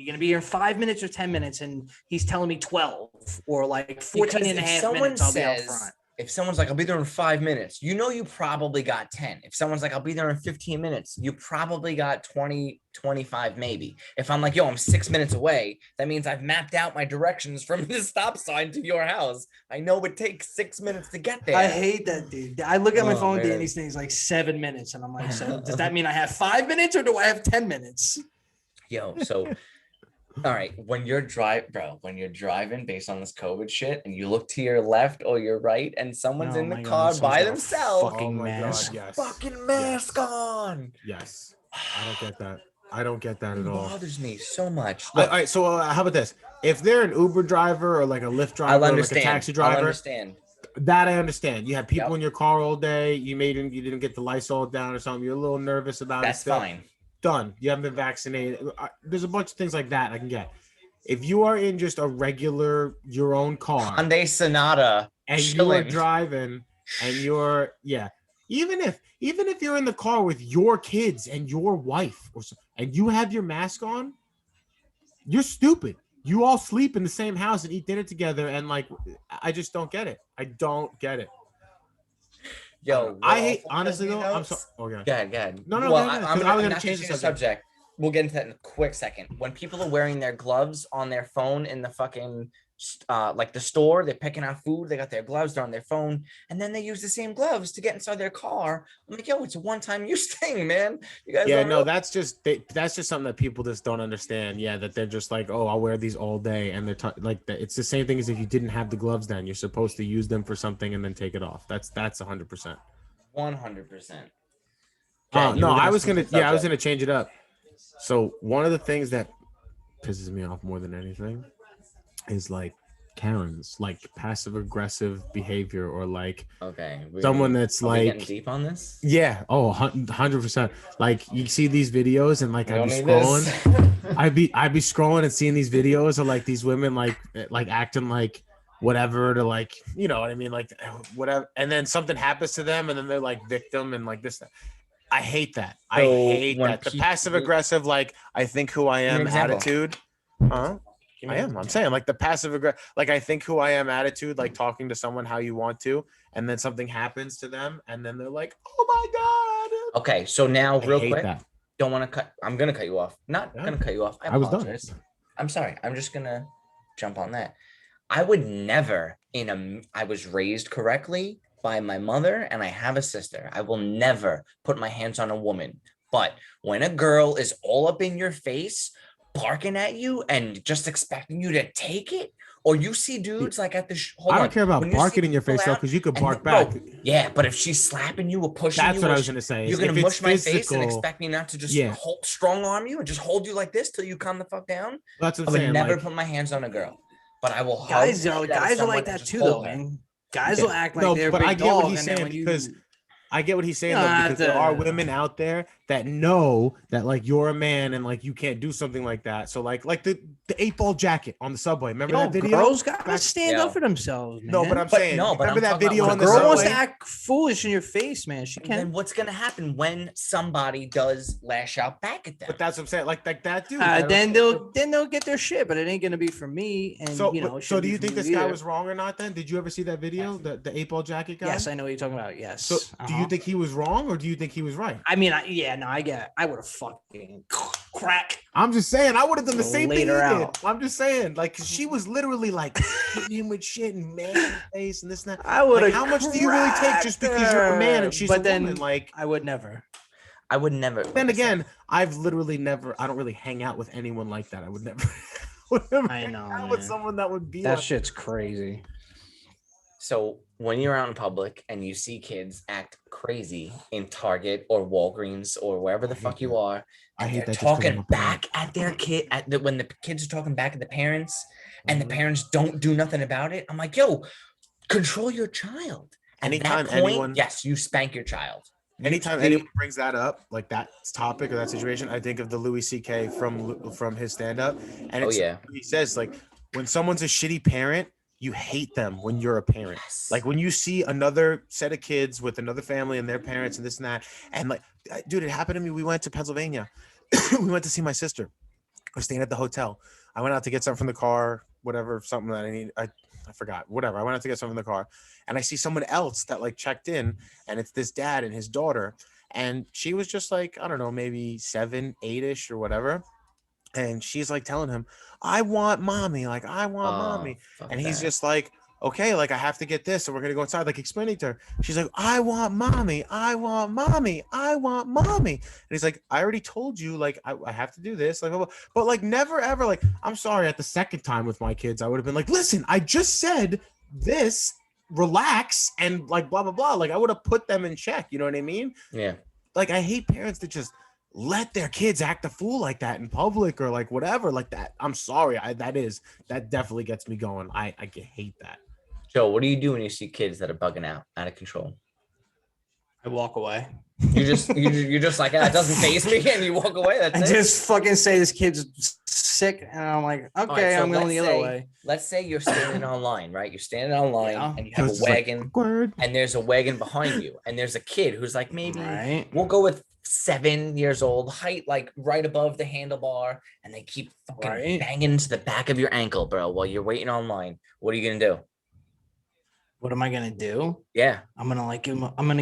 gonna be here 5 minutes or 10 minutes? And he's telling me 12 or 14 and a half minutes. I'll be out front. if someone's like, I'll be there in 5 minutes, you probably got 10. If someone's like, I'll be there in 15 minutes, you probably got 20, 25, maybe. If I'm like, yo, I'm 6 minutes away, that means I've mapped out my directions from the stop sign to your house. I know it takes 6 minutes to get there. I hate that, dude. I look at my phone, man. Danny's thing's like 7 minutes. And I'm like, so does that mean I have 5 minutes or do I have 10 minutes? Yo, so all right, when you're driving based on this COVID shit and you look to your left or your right and someone's in the car by themselves, fucking mask. God, yes. fucking mask on. Yes. I don't get that. I don't get that It at all. bothers me so much. All right, so how about this? If they're an Uber driver or like a Lyft driver, or like a taxi driver, I'll understand. That I understand. You have people in your car all day. You didn't get the Lysol down or something. You're a little nervous about it. That's fine. Done. You haven't been vaccinated. There's a bunch of things like that I can get. If you are in just a regular your own car, Hyundai Sonata, and chilling. you're driving, and even if you're in the car with your kids and your wife, and you have your mask on, you're stupid. You all sleep in the same house and eat dinner together, and like, I just don't get it. I don't get it. Yo, I hate, honestly though. I'm sorry. Okay. Go ahead. No, well, I'm going to change the subject. We'll get into that in a quick second. When people are wearing their gloves on their phone in the fucking like the store, they're picking out food, they got their gloves, they're on their phone, and then they use the same gloves to get inside their car. I'm like, yo, it's a one-time use thing, man. You guys that's just something that people just don't understand. Yeah, that they're just like, oh, I'll wear these all day, and they're like that. It's the same thing as if you didn't have the gloves then. You're supposed to use them for something and then take it off. That's 100%. 100%. No, I was gonna change it up. So one of the things that pisses me off more than anything is like Karens, like passive aggressive behavior, or like someone that's like getting deep on this. Yeah. Oh, 100%. Like you see these videos and like I'd be scrolling. I'd be scrolling and seeing these videos of like these women like acting like whatever to like, you know what I mean, like whatever, and then something happens to them and then they're like victim and like this. I hate that. I hate that. The passive aggressive, like I think who I am attitude. I am. I'm saying like the passive aggressive, like I think who I am attitude, like talking to someone how you want to, and then something happens to them, and then they're like, "Oh my god." Okay, so now real quick, that. Don't want to cut. I'm gonna cut you off. Not gonna cut you off. I was done. I'm sorry. I'm just gonna jump on that. I would never I was raised correctly by my mother and I have a sister. I will never put my hands on a woman. But when a girl is all up in your face, barking at you and just expecting you to take it, or you see dudes like at the I don't care about barking in your face though, because you could bark back. Yeah, but if she's slapping you or pushing you, that's what I was gonna say. You're gonna mush my face and expect me not to just strong arm you and just hold you like this till you calm the fuck down. That's what I would never put my hands on a girl, but I will. Guys are like that too, though, man. Guys will act like they're big dog, and then when you I get what he's saying though, because there are women out there that know that like you're a man and like you can't do something like that. So like the 8-ball jacket on the subway. Remember that video? Girls gotta stand up for themselves, man. No, but I'm saying, remember that video on the subway? Girl wants to act foolish in your face, man. She can. Then what's gonna happen when somebody does lash out back at them? But that's what I'm saying. Like that dude. Then they'll get their shit, but it ain't gonna be for me. And so you know. So do you think this guy was wrong or not? Then did you ever see that video, the 8-ball jacket guy? Yes, I know what you're talking about. Yes. So do you think he was wrong or do you think he was right? I mean, I would have fucking crack. I'm just saying, I would have done the same thing he did. I'm just saying, like, she was literally like hitting him with shit and man in the face and this and that. I would have. Like, how much do you really take just because you're a man and she's a woman? Like, I would never. Then again, I've literally never. I don't really hang out with anyone like that. I would never. I know. Hang out with someone that would be. That shit's crazy. So when you're out in public and you see kids act crazy in Target or Walgreens or wherever the fuck you are, and they're talking back at their kid when the kids are talking back at the parents and the parents don't do nothing about it, I'm like, yo, control your child. Anytime anyone, yes, you spank your child. Anytime anyone brings that up, like that topic or that situation, I think of the Louis C.K. from his stand-up, and he says like when someone's a shitty parent, you hate them when you're a parent. Yes. Like when you see another set of kids with another family and their parents and this and that. And like, dude, it happened to me. We went to Pennsylvania. We went to see my sister. I was staying at the hotel. I went out to get something from the car, whatever, something that I need. I I forgot, whatever. I went out to get something in the car, and I see someone else that like checked in, and it's this dad and his daughter, and she was just like, I don't know, maybe 7, 8-ish or whatever. And she's like telling him, I want mommy, like I want mommy. And he's just like, okay, like I have to get this, and we're gonna go inside, like explaining to her. She's like, I want mommy, I want mommy, I want mommy. And he's like, I already told you, like I have to do this, like, but like never ever, like, I'm sorry, at the second time with my kids, I would have been like, listen, I just said this, relax, and like blah blah blah. Like I would have put them in check, you know what I mean? Yeah. Like I hate parents that just let their kids act a fool like that in public or like whatever like that. I'm sorry. That definitely gets me going. I hate that. Joe, what do you do when you see kids that are bugging out of control? I walk away. You're just like, it doesn't faze me, and you walk away. That's I it. just fucking say this kid's sick, and I'm like, okay, Right, so I'm going the other way. Let's say you're standing online, right? You're standing online, Yeah. and you have a wagon, and there's a wagon behind you, and there's a kid who's like maybe we'll go with 7 years old, height like right above the handlebar, and they keep fucking banging into the back of your ankle, bro, while you're waiting online. What are you gonna do? What am I gonna do? Yeah, I'm gonna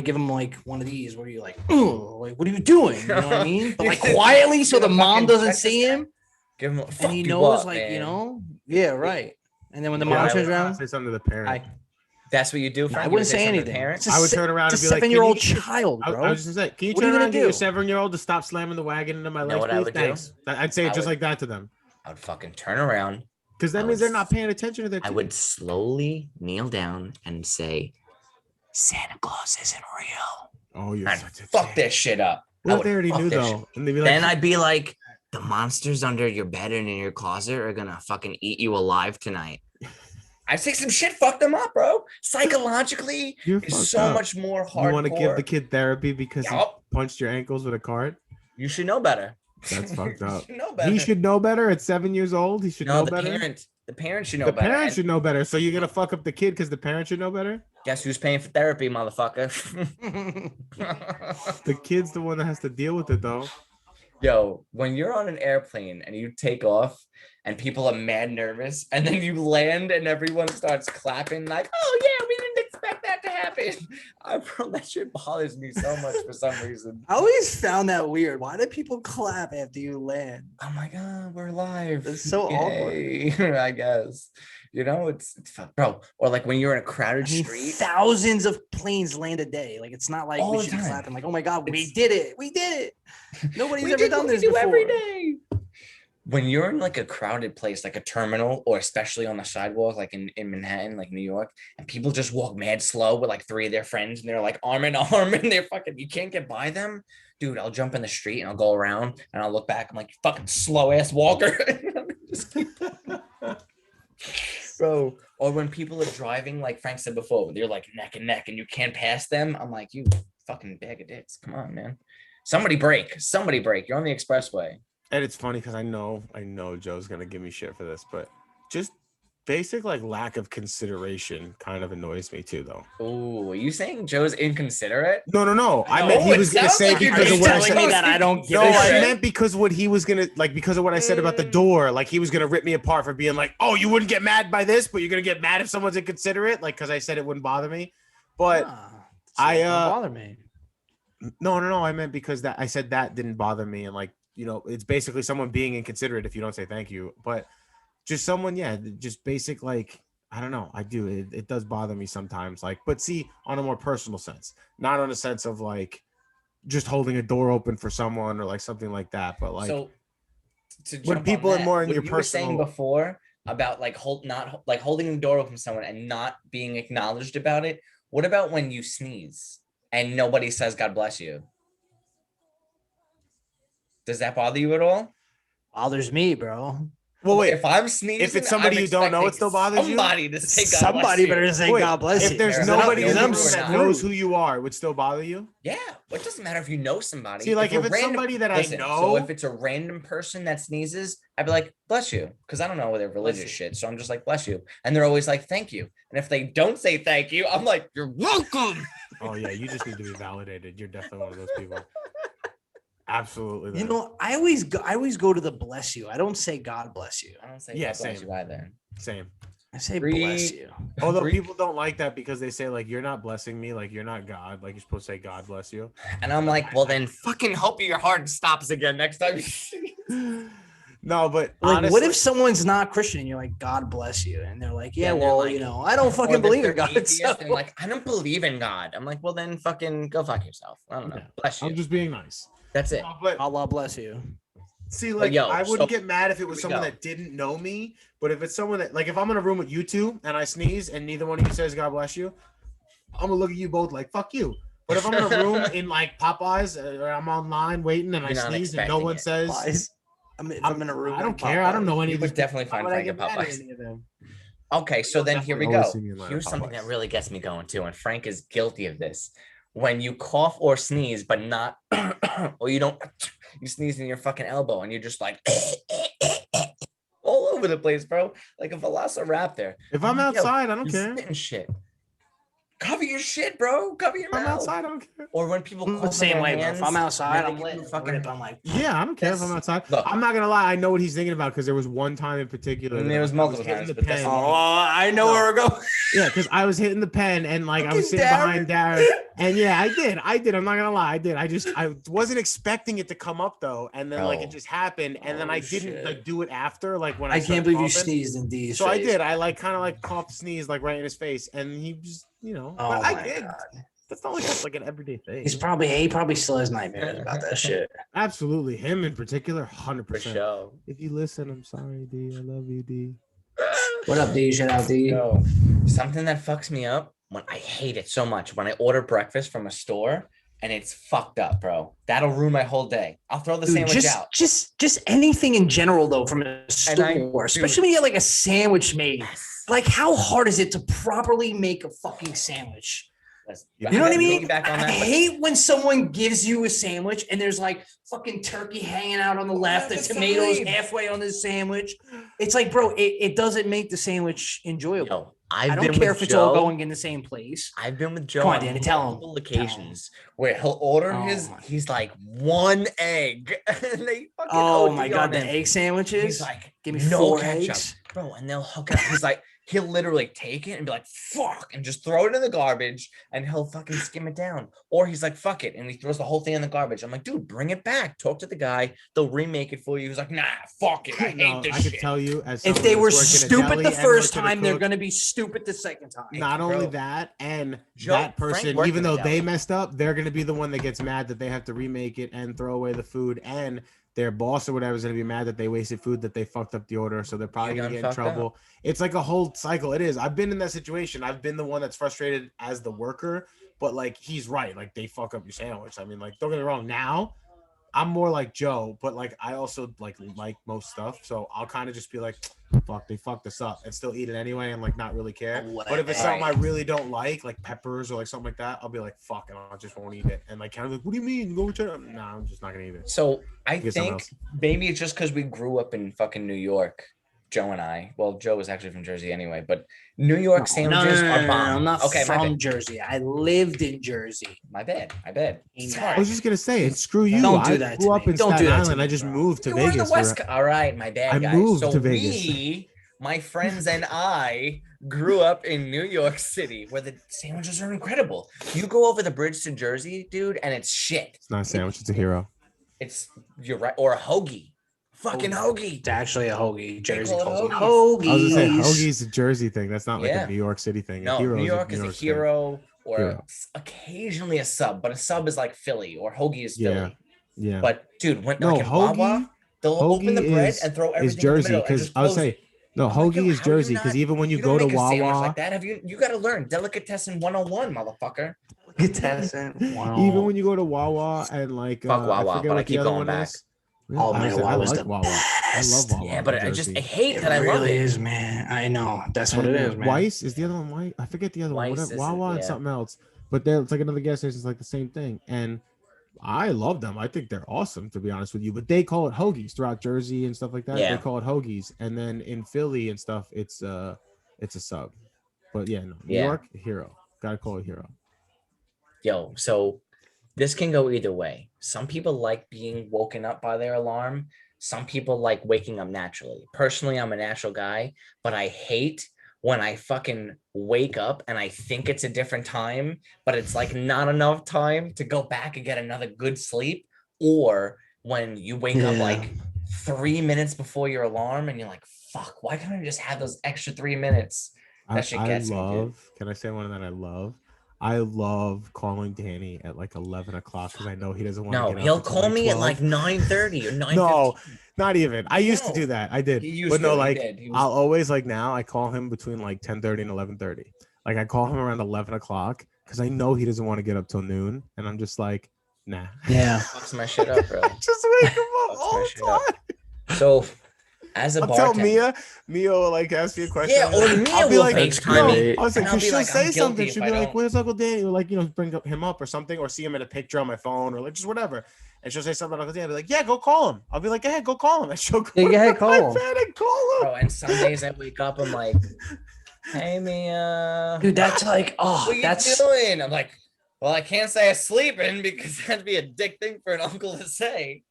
give him like one of these where you're like, oh, like what are you doing? You know what I mean? But like quietly, so the mom doesn't see him, give him, and he knows, like, you know, yeah, right. And then when the mom turns around, say something to the parent. That's what you do. I wouldn't say anything. I would turn around and be like, 7-year-old child, bro. I was just like, can you turn around and get your 7-year-old to stop slamming the wagon into my legs, please? Thanks. I'd say it just like that to them. I would fucking turn around. Because that means they're not paying attention to their I would slowly kneel down and say, Santa Claus isn't real. Oh, you're such a fuck this shit up. Well, they already knew though. And they'd be like, then I'd be like, the monsters under your bed and in your closet are gonna fucking eat you alive tonight. I say some shit, fuck them up, bro. Psychologically, it's so much more hardcore. You want to give the kid therapy because he punched your ankles with a cart? You should know better. That's fucked up. He should know better at 7 years old. He should know better. The parents should know better. The parents should know better. So you're gonna fuck up the kid because the parents should know better? Guess who's paying for therapy, motherfucker? The kid's the one that has to deal with it, though. Yo, when you're on an airplane and you take off and people are mad nervous, and then you land and everyone starts clapping like, oh yeah, we didn't expect that to happen. Bro, that shit bothers me so much for some reason. I always found that weird. Why do people clap after you land? Oh my God, we're live. It's so awkward. I guess. You know, it's bro. Or like when you're in a crowded street. Thousands of planes land a day. Like it's not like we should be clapping like, oh my God, we did it. We did it. Nobody's ever done this before. Every day. When you're in like a crowded place, like a terminal, or especially on the sidewalk, like in Manhattan, like New York, and people just walk mad slow with like 3 of their friends, and they're like arm in arm, and they're fucking, you can't get by them. Dude, I'll jump in the street and I'll go around and I'll look back. I'm like, fucking slow ass walker. Bro, or when people are driving, like Frank said before, they're like neck and neck and you can't pass them. I'm like, you fucking bag of dicks. Come on, man. Somebody brake. You're on the expressway. And it's funny because I know Joe's gonna give me shit for this, but just basic like lack of consideration kind of annoys me too, though. Oh, are you saying Joe's inconsiderate? No. I meant he was gonna say because of what I said. Me that I don't give no, I meant because what he was gonna like because of what I said about the door. Like he was gonna rip me apart for being like, oh, you wouldn't get mad by this, but you're gonna get mad if someone's inconsiderate, like because I said it wouldn't bother me. But bother me. No. I meant because that I said that didn't bother me, and like, you know, it's basically someone being inconsiderate if you don't say thank you. But just someone, just basic, like, I don't know. I do. It does bother me sometimes. Like, but see, on a more personal sense, not on a sense of like just holding a door open for someone or like something like that. But like, so when people are more in your personal. You were saying before about like holding the door open for someone and not being acknowledged about it. What about when you sneeze and nobody says God bless you? Does that bother you at all? Bothers me, bro. Well, wait. If I'm sneezing, if it's somebody you don't know, it still bothers you. Somebody to say God somebody bless you. Better say God bless you. If there's nobody in the room that knows who you are, it would still bother you. Yeah, it doesn't matter if you know somebody. See, like if it's somebody that I know. So if it's a random person that sneezes, I'd be like, bless you, because I don't know their religious shit. So I'm just like, bless you, and they're always like, thank you. And if they don't say thank you, I'm like, you're welcome. Oh yeah, you just need to be validated. You're definitely one of those people. Absolutely. You know, I always go to the bless you. I don't say God bless you. I don't say God bless you either. Same. I say bless you. Although people don't like that because they say like you're not blessing me, like you're not God, like you're supposed to say God bless you. And I'm like, well then fucking hope your heart stops again next time. No, but like, honestly, what if someone's not Christian and you're like, God bless you, and they're like, yeah, well, like, I don't fucking believe in God. And like, I don't believe in God. I'm like, well then fucking go fuck yourself. I don't know. Bless you. I'm just being nice. That's it. No, but Allah bless you. see, like, I wouldn't get mad if it was someone that didn't know me, but if it's someone that, like, if I'm in a room with you two and I sneeze and neither one of you says God bless you, I'm gonna look at you both like fuck you. But if I'm in a room in like Popeyes or I'm online waiting and I sneeze and no one says, I'm in a room. I don't care. I don't know any of these. Definitely find Frank at Popeyes. Okay, so then here we go. Here's something that really gets me going too, and Frank is guilty of this. When you cough or sneeze, but not, or you don't, you sneeze in your fucking elbow, and you're just like all over the place, bro, like a velociraptor. If I'm outside, I don't care. Spitting shit. Cover your shit, bro. Cover your mouth. I'm outside, I don't care. Or when people the same way, bro. If I'm outside, I'm fucking. I'm like, yeah, I don't care if I'm outside. Look, I'm not gonna lie. I know what he's thinking about because there was one time in particular. And there was multiple times. But I know where we're going. Yeah, because I was hitting the pen and like I was sitting behind Darren, and yeah, I did. I'm not gonna lie, I did. I wasn't expecting it to come up though, and then like it just happened, and then I didn't like do it after, like when I can't believe you sneezed in D's. So I did. I like kind of like coughed, sneezed like right in his face, and he just. But I did. God. That's not like an everyday thing. He probably still has nightmares about that shit. Absolutely, him in particular, 100%. For sure. If you listen, I'm sorry, D. I love you, D. What up, D? Shout out, D. Yo, something that fucks me up when I hate it so much when I order breakfast from a store and it's fucked up, bro. That'll ruin my whole day. I'll throw the sandwich out. Just anything in general though from a store, especially when you get like a sandwich made. Yes. Like, how hard is it to properly make a fucking sandwich? You know what I mean? I hate when someone gives you a sandwich and there's like fucking turkey hanging out on the left, the tomatoes halfway on the sandwich. It's like, bro, it doesn't make the sandwich enjoyable. Yo, I don't care if it's all going in the same place. I've been with Joe on multiple occasions where he'll order he's like one egg. And they fucking oh my God, the egg sandwiches? He's like, give me 4 eggs. Bro, and they'll hook up. He's like, he'll literally take it and be like, fuck, and just throw it in the garbage and he'll fucking skim it down. Or he's like, fuck it. And he throws the whole thing in the garbage. I'm like, dude, bring it back. Talk to the guy. They'll remake it for you. He's like, nah, fuck it. I hate this shit. I could tell you, as if they were stupid the first time, they're going to be stupid the second time. Not only that, and that person, even though they messed up, they're going to be the one that gets mad that they have to remake it and throw away the food, and their boss or whatever is going to be mad that they wasted food, that they fucked up the order. So they're probably going to get in trouble. It's like a whole cycle. It is. I've been in that situation. I've been the one that's frustrated as the worker, but like, he's right. Like, they fuck up your sandwich. I mean, like, don't get me wrong. Now I'm more like Joe, but like, I also like most stuff. So I'll kind of just be like, fuck, they fucked us up, and still eat it anyway and like not really care. But if it's something I really don't like peppers or like something like that, I'll be like, fuck, and I just won't eat it. And like, kind of like, what do you mean? Go return it? No, I'm just not gonna eat it. So I think maybe it's just because we grew up in fucking New York, Joe and I. Well, Joe was actually from Jersey anyway, but New York sandwiches are bomb. I'm not from Jersey. I lived in Jersey. My bad. I was just gonna say, screw you. Don't do that. I grew up in Staten Island. I just moved to Vegas. All right, my bad, guys. I moved to Vegas. My friends and I grew up in New York City, where the sandwiches are incredible. You go over the bridge to Jersey, dude, and it's shit. It's not a sandwich. It's a hero. You're right, or a hoagie. Fucking hoagie. It's actually a hoagie. Jersey calls it hoagie. I was gonna say hoagie's a Jersey thing. That's not like a New York City thing. No, New York is a hero, or occasionally a sub, but a sub is like Philly, or hoagie is Philly. Yeah. But dude, when like in Wawa, they'll open the bread and throw everything in Jersey, the middle. because I would say no, hoagie is Jersey, because even when you go to Wawa, like that, you got to learn Delicatessen 101, motherfucker. Delicatessen. Wow. Even when you go to Wawa and like fuck Wawa, I forget but I keep going back. Oh man, Wawa's the Wawa. I love Wawa. Yeah, but I hate that. I love it. It really is, man. I know. That's what it is, man. Weiss is the other one. Weiss? I forget the other one. Wawa and something else. But it's like another gas station. It's like the same thing. And I love them. I think they're awesome, to be honest with you. But they call it hoagies throughout Jersey and stuff like that. Yeah. They call it hoagies. And then in Philly and stuff, it's a sub. But yeah, no. New York, hero. Gotta call it hero. Yo, so this can go either way. Some people like being woken up by their alarm. Some people like waking up naturally. Personally, I'm a natural guy, but I hate when I fucking wake up and I think it's a different time, but it's like not enough time to go back and get another good sleep, or when you wake up like 3 minutes before your alarm and you're like, fuck, why can't I just have those extra 3 minutes? That shit gets me, dude. Can I say one that I love? I love calling Danny at like 11 o'clock because I know he doesn't want to get up. No, he'll call me at like 9:30 or 9:15. No, not even. I used to do that. I did. But no, like I'll always like now I call him between like 10:30 and 11:30. Like I call him around 11 o'clock because I know he doesn't want to get up till noon. And I'm just like, nah. Yeah. Fucks my shit up, bro. Just wake him up all the time. So as a bartender, tell Mia will like ask me a question. Yeah, or Mia I'll be will like, FaceTime me. I was like, because she'll like, say something. She'll be like, don't... "Where's Uncle Danny?" Or like, bring him up or something, or see him in a picture on my phone, or like just whatever. And she'll say something about Uncle Danny. I'll be like, "Yeah, go call him." I'll be like, "Yeah, go call him." And she'll go call him. And call him. Bro, and some days I wake up, I'm like, "Hey, Mia." Dude, that's like, what you doing? I'm like, well, I can't say I'm sleeping because that'd be a dick thing for an uncle to say.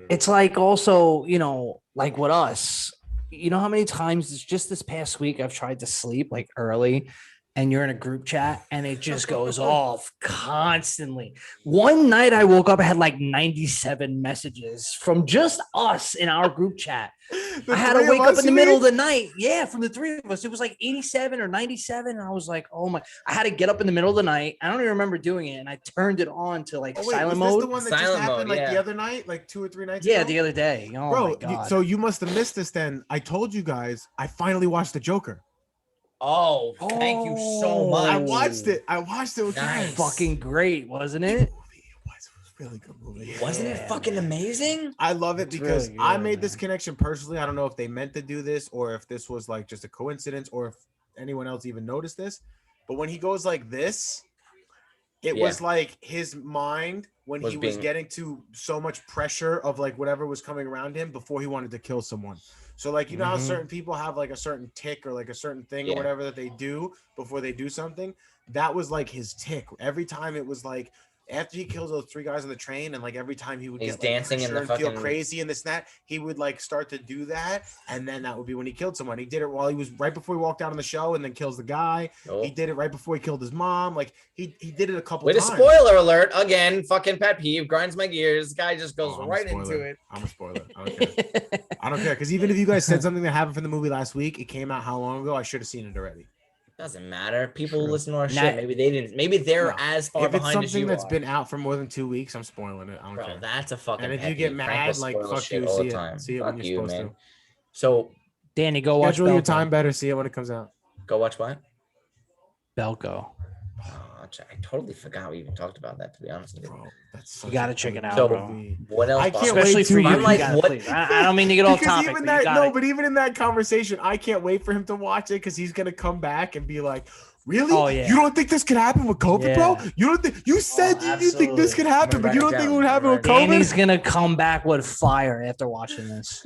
It's like also, like with us. You know how many times it's just this past week I've tried to sleep like early and you're in a group chat and it just goes off constantly. One night I woke up, I had like 97 messages from just us in our group chat. I had to wake up in the middle of the night. Yeah, from the three of us. It was like 87 or 97. And I was like, oh my, I had to get up in the middle of the night. I don't even remember doing it. And I turned it on to like silent mode. The one that just happened like the other night, like 2 or 3 nights ago? Yeah, the other day. Oh, bro, my God. So you must have missed this then. I told you guys, I finally watched The Joker. Oh, thank you so much. I watched it. Nice. Fucking great, wasn't it? Really good movie. Wasn't it fucking amazing? I love it because really good, I made this connection personally. I don't know if they meant to do this or if this was like just a coincidence or if anyone else even noticed this. But when he goes like this, it was like his mind when he was getting to so much pressure of like whatever was coming around him before he wanted to kill someone. So like, you know how certain people have like a certain tick or like a certain thing or whatever that they do before they do something? That was like his tick. Every time it was like, after he kills those 3 guys on the train and like every time he would get dancing like, and feel crazy and this and that, he would like start to do that, and then that would be when he killed someone. He did it while he was right before he walked out on the show and then kills the guy. He did it right before he killed his mom. Like he did it a couple times. Wait, a spoiler alert again. Fucking pet peeve grinds my gears. Guy just goes right into it. I'm a spoiler. I don't care. I don't care because even if you guys said something that happened from the movie last week, it came out how long ago? I should have seen it already. Doesn't matter. People listen to our shit. Maybe they didn't. Maybe they're as far behind as you are. If it's something that's been out for more than 2 weeks, I'm spoiling it. I don't care. That's a fucking. And if you get mad, like fuck you, see it when you're supposed to. So, Danny, go watch. Schedule your time better. See it when it comes out. Go watch what? Belko. I totally forgot we even talked about that. To be honest with you, bro, that's you gotta check it out, so, bro. What else? I can't especially wait for you. I'm like, what? I don't mean to get off topic. Even that, but even in that conversation, I can't wait for him to watch it because he's gonna come back and be like, "Really? Oh, yeah. You don't think this could happen with COVID, bro? You don't think you said you think this could happen, but you don't think it would happen with COVID?" Danny's gonna come back with fire after watching this.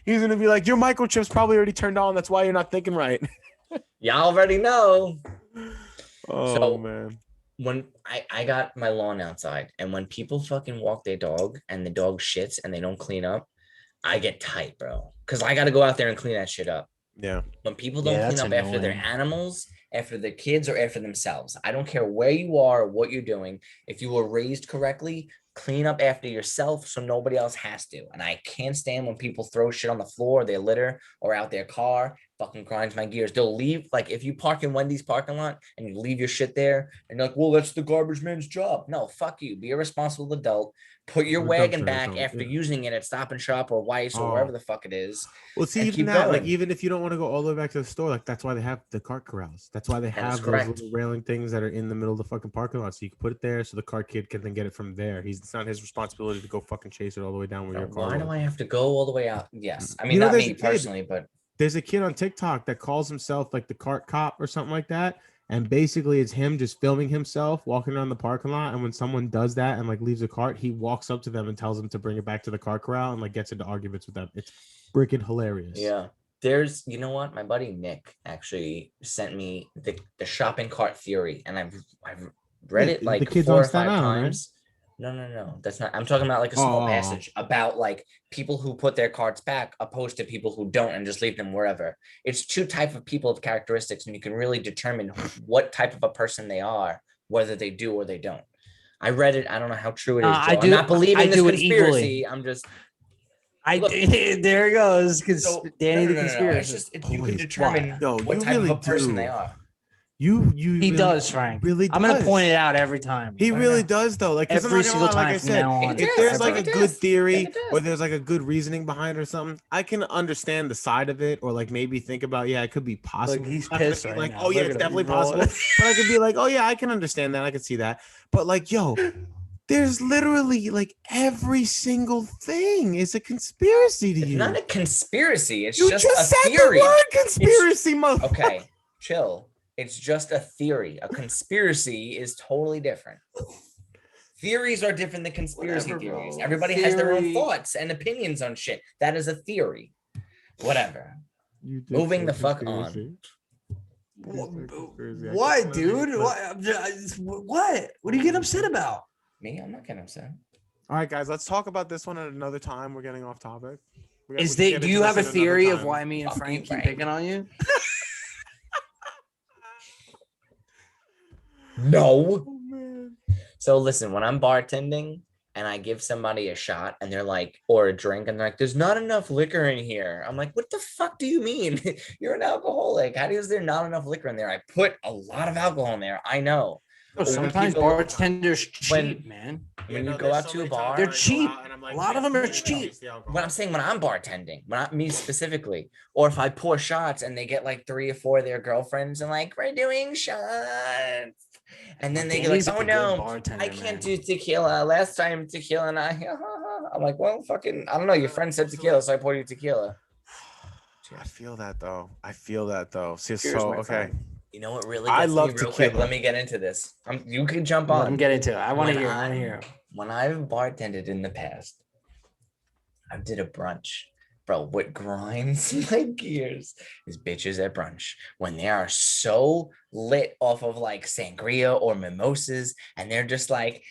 He's gonna be like, "Your microchip's probably already turned on. That's why you're not thinking right." Y'all already know. Oh man. When I got my lawn outside and when people fucking walk their dog and the dog shits and they don't clean up, I get tight, bro. Cause I gotta go out there and clean that shit up. Yeah. When people don't clean up after their animals, after their kids, or after themselves. I don't care where you are or what you're doing. If you were raised correctly, clean up after yourself so nobody else has to. And I can't stand when people throw shit on the floor, their litter, or out their car. Fucking grinds my gears. They'll leave, like if you park in Wendy's parking lot and you leave your shit there and you're like, well, that's the garbage man's job. No, fuck you. Be a responsible adult. Put your wagon back after using it at Stop and Shop or Weis or wherever the fuck it is. Well, see, even that, like even if you don't want to go all the way back to the store, like that's why they have the cart corrals. That's why they have those little railing things that are in the middle of the fucking parking lot. So you can put it there so the cart kid can then get it from there. It's not his responsibility to go fucking chase it all the way down where your car. Why do I have to go all the way out? Yes. I mean, not me personally, but there's a kid on TikTok that calls himself like the cart cop or something like that. And basically it's him just filming himself walking around the parking lot. And when someone does that and like leaves a cart, he walks up to them and tells them to bring it back to the cart corral and like gets into arguments with them. It's freaking hilarious. Yeah. There's, you know what? My buddy Nick actually sent me the shopping cart theory. And I've read it like 4 or 5 times. No. That's not. I'm talking about like a small passage about like people who put their cards back opposed to people who don't and just leave them wherever. It's two types of people of characteristics, and you can really determine what type of a person they are, whether they do or they don't. I read it. I don't know how true it is. I'm not believing this conspiracy. I'm just. There it goes. Danny the conspiracy. It's just you can determine what type of a person they are. He really does, Frank. Really, I'm gonna point it out every time. He really does, though. Like every single time. Like I said, if there's like a good theory or there's like a good reasoning behind it or something, I can understand the side of it, or like maybe think about, it could be possible. Like he's pissed right like, now. oh yeah, it's definitely possible. But I could be like, oh yeah, I can understand that. I can see that. But like, there's literally like every single thing is a conspiracy to you. It's not a conspiracy. It's you just said a theory. The word conspiracy, motherfucker. Okay, chill. It's just a theory. A conspiracy is totally different. Theories are different than conspiracy theories. Everybody has their own thoughts and opinions on shit. That is a theory. Whatever. Moving the fuck on. What, dude? What? What are you getting upset about? Me? I'm not getting upset. All right, guys, let's talk about this one at another time. We're getting off topic. Do you have a theory of why me and Frank keep picking on you? No. So listen, when I'm bartending and I give somebody a shot and they're like, or a drink, and they're like, there's not enough liquor in here. I'm like, what the fuck do you mean? You're an alcoholic. How is there not enough liquor in there? I put a lot of alcohol in there. I know. Sometimes bartenders cheap, man. When you go out to a bar, they're cheap. A lot of them are cheap. What I'm saying, when I'm bartending, me specifically, or if I pour shots and they get like 3 or 4 of their girlfriends and like, we're doing shots. And then they get like, oh no, I can't do tequila. Last time tequila and I'm like, well, fucking, I don't know. Your friend said tequila, so I poured you tequila. I feel that though. So, okay. You know what really gets me real quick? Let me get into this. You can jump on. Let me get into it. I want to hear. When I've bartended in the past, I did a brunch. Bro, what grinds my gears is bitches at brunch when they are so lit off of like sangria or mimosas, and they're just like,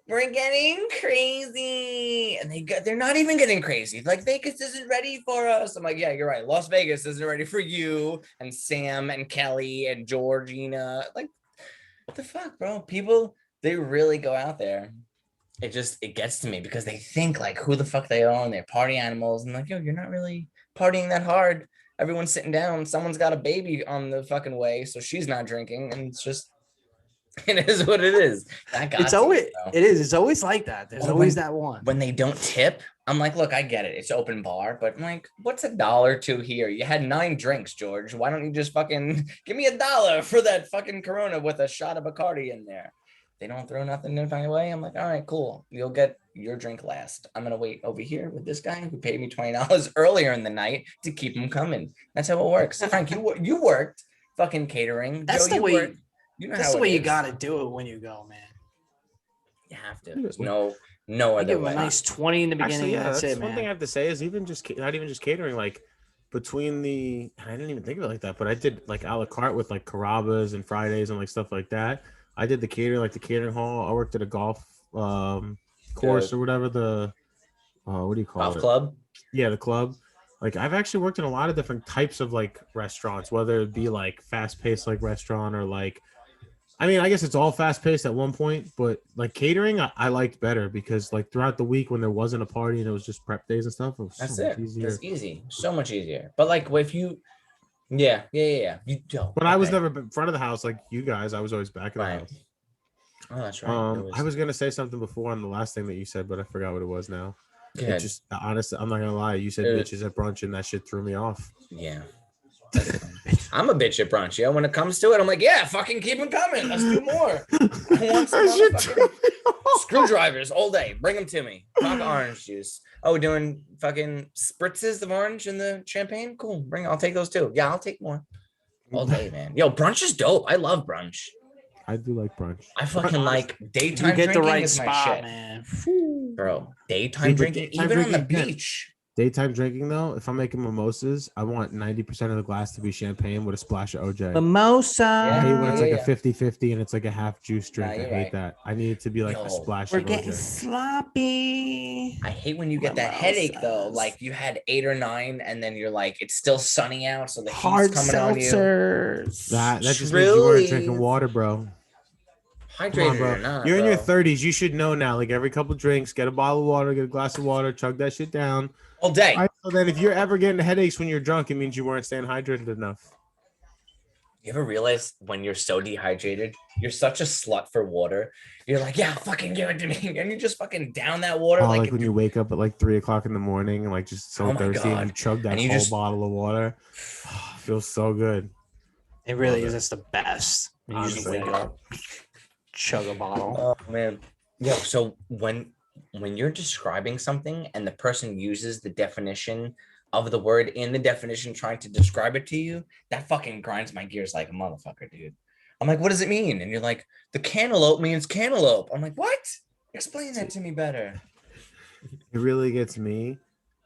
we're getting crazy, and they're not even getting crazy. Like, Vegas isn't ready for us. I'm like, yeah, you're right. Las Vegas isn't ready for you and Sam and Kelly and Georgina. Like, what the fuck, bro? People, they really go out there. It gets to me because they think like who the fuck they are and they're party animals, and like, yo, you're not really partying that hard. Everyone's sitting down. Someone's got a baby on the fucking way, so she's not drinking, and it's just, it is what it is. It's always like that. There's always that one. When they don't tip, I'm like, look, I get it. It's open bar, but I'm like, what's $1 or $2 here? You had 9 drinks, George. Why don't you just fucking give me $1 for that fucking Corona with a shot of Bacardi in there? They don't throw nothing in my way. I'm like, all right, cool. You'll get your drink last. I'm going to wait over here with this guy who paid me $20 earlier in the night to keep him coming. That's how it works. Frank, you worked fucking catering. That's Joe, the way. That's the way you got to do it when you go, man. You have to. There's no other way. A nice 20 in the beginning. Actually, that's it, one thing I have to say is not even just catering, like between I didn't even think of it like that, but I did like a la carte with like Carrabba's and Fridays and like stuff like that. I did the catering, like the catering hall. I worked at a golf course or whatever, the what do you call it? Golf club? Yeah, the club. Like, I've actually worked in a lot of different types of like restaurants, whether it be like fast-paced like restaurant or like, I mean, I guess it's all fast-paced at one point, but like catering I liked better because like throughout the week when there wasn't a party and it was just prep days and stuff, it was so much easier. It's easy. So much easier. But like if you Yeah. You don't. But I was never in front of the house like you guys. I was always back in the house. Oh, that's right. I was gonna say something before on the last thing that you said, but I forgot what it was now. Yeah. It just honestly, I'm not gonna lie. You said bitches at brunch, and that shit threw me off. Yeah. I'm a bitch at brunch, yo. When it comes to it, I'm like, yeah, fucking keep them coming. Let's do more. I want some screwdrivers all day. Bring them to me. Fuck orange juice. Oh, doing fucking spritzes of orange in the champagne? Cool. I'll take those too. Yeah, I'll take more. All day, man. Yo, brunch is dope. I love brunch. I do like brunch. I fucking like daytime drinking. You get the right spot, man. Bro, daytime drinking, even on the beach. Daytime drinking though, if I'm making mimosas, I want 90% of the glass to be champagne with a splash of OJ. Mimosa. I hate when it's like a 50-50 and it's like a half juice drink. Nah, I you're hate right. that. I need it to be like a splash We're of getting OJ. sloppy. I hate when you get that headache though. Like you had 8 or 9, and then you're like, it's still sunny out, so the Hard heat's coming on you. seltzers. That just means you weren't drinking water, bro. Come Hydrated on, bro. or not, You're in bro. your 30s. You should know now. Like every couple drinks, get a bottle of water, get a glass of water, chug that shit down. All day. All right, so then if you're ever getting headaches when you're drunk, it means you weren't staying hydrated enough. You ever realize when you're so dehydrated, you're such a slut for water? You're like, yeah, fucking give it to me. And you just fucking down that water. Oh, like when you wake up at like 3 o'clock in the morning and like just so Oh my thirsty and God. you chug that And you whole just- bottle of water. Feels so good. It really Love is. it. It's the best. You just Honestly. wake up, chug a bottle. Oh man. Yo, so when you're describing something and the person uses the definition of the word in the definition trying to describe it to you, that fucking grinds my gears like a motherfucker, dude. I'm like, what does it mean? And you're like, the cantaloupe means cantaloupe. I'm like, what? Explain that to me better. It really gets me.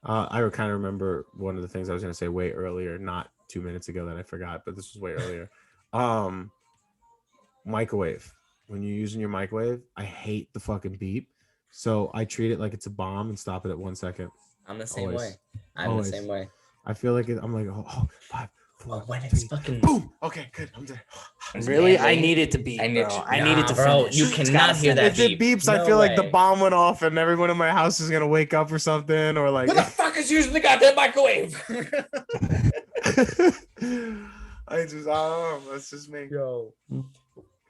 I kind of remember one of the things I was going to say way earlier, not 2 minutes ago that I forgot, but this was way earlier. Microwave. When you're using your microwave, I hate the fucking beep. So I treat it like it's a bomb and stop it at 1 second. I'm the same Always. way. I'm Always. the same way. I feel like I'm like, oh, 5, 4, But when it's 3, fucking boom. Okay, good. I'm done. Really, I manly, need it to be. I need Bro. to- I need it to bro, finish. you It's cannot gotta hear that If finish. it beep. beeps, I No feel like the way. bomb went off and everyone in my house is gonna wake up or something, or like. Who the fuck is using the goddamn microwave? I don't know. That's just me. Yo,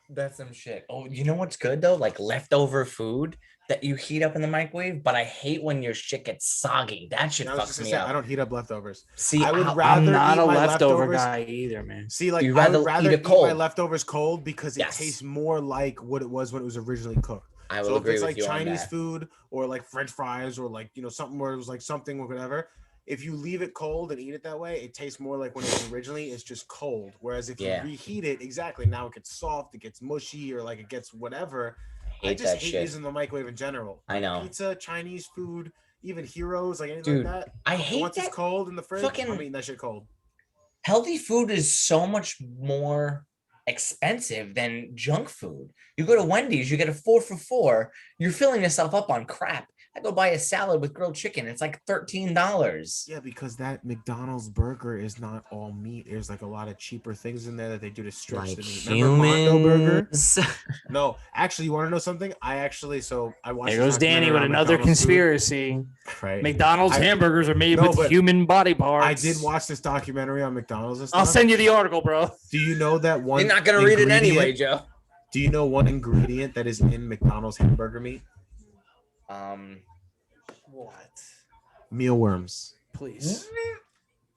that's some shit. Oh, you know what's good though? Like leftover food that you heat up in the microwave, but I hate when your shit gets soggy. That shit I was just fucks gonna me say, up. I don't heat up leftovers. See, I would I'll- rather I'm not eat a my leftover leftovers- guy either, man. See, like You'd I rather would rather eat it eat my cold. leftovers cold because it Yes. tastes more like what it was when it was originally cooked. I will So if agree it's with like you on Chinese that. food or like French fries or like something where it was like something or whatever, if you leave it cold and eat it that way, it tastes more like when it was originally. It's just cold. Whereas if Yeah. you reheat it, exactly now it gets soft, it gets mushy, or like it gets whatever. I Hate just that hate shit. using the microwave in general. I know. Pizza, Chinese food, even Heroes, like anything Dude, like that. I But hate once that. it's cold in the fridge, fucking- I'm eating that shit cold. Healthy food is so much more expensive than junk food. You go to Wendy's, you get a 4 for $4. You're filling yourself up on crap. I go buy a salad with grilled chicken. It's like $13. Yeah, because that McDonald's burger is not all meat. There's like a lot of cheaper things in there that they do to stretch Like the meat. Remember Mondo Burger? humans. No, actually, you want to know something? I watched. There this goes Danny documentary with on another McDonald's food. conspiracy. Right. McDonald's I- hamburgers are made No, with but human body I parts. did watch this documentary on McDonald's and stuff. I'll send you the article, bro. Do you know that one? You're not gonna read it anyway, ingredient- Joe. Do you know one ingredient that is in McDonald's hamburger meat? What? Mealworms. Please.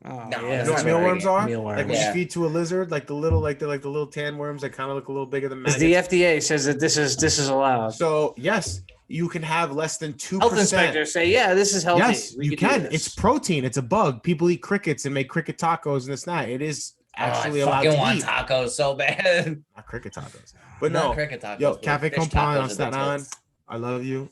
Oh, No, yeah, that's You know not what very mealworms good. are? Mealworms. Like when Yeah. you feed to a lizard, like the little tan worms that kind of look a little bigger than Because maggots. the FDA says that this is allowed. So yes, you can have less than 2%. Health inspectors say, yeah, this is healthy. Yes, We you do can. this. It's protein. It's a bug. People eat crickets and make cricket tacos and this and that. It is actually oh, I allowed fucking to want eat. tacos so bad. Not cricket tacos, but Not no. cricket tacos. Yo, but Cafe fish Compline tacos on are the Staten Island. tits. I love you.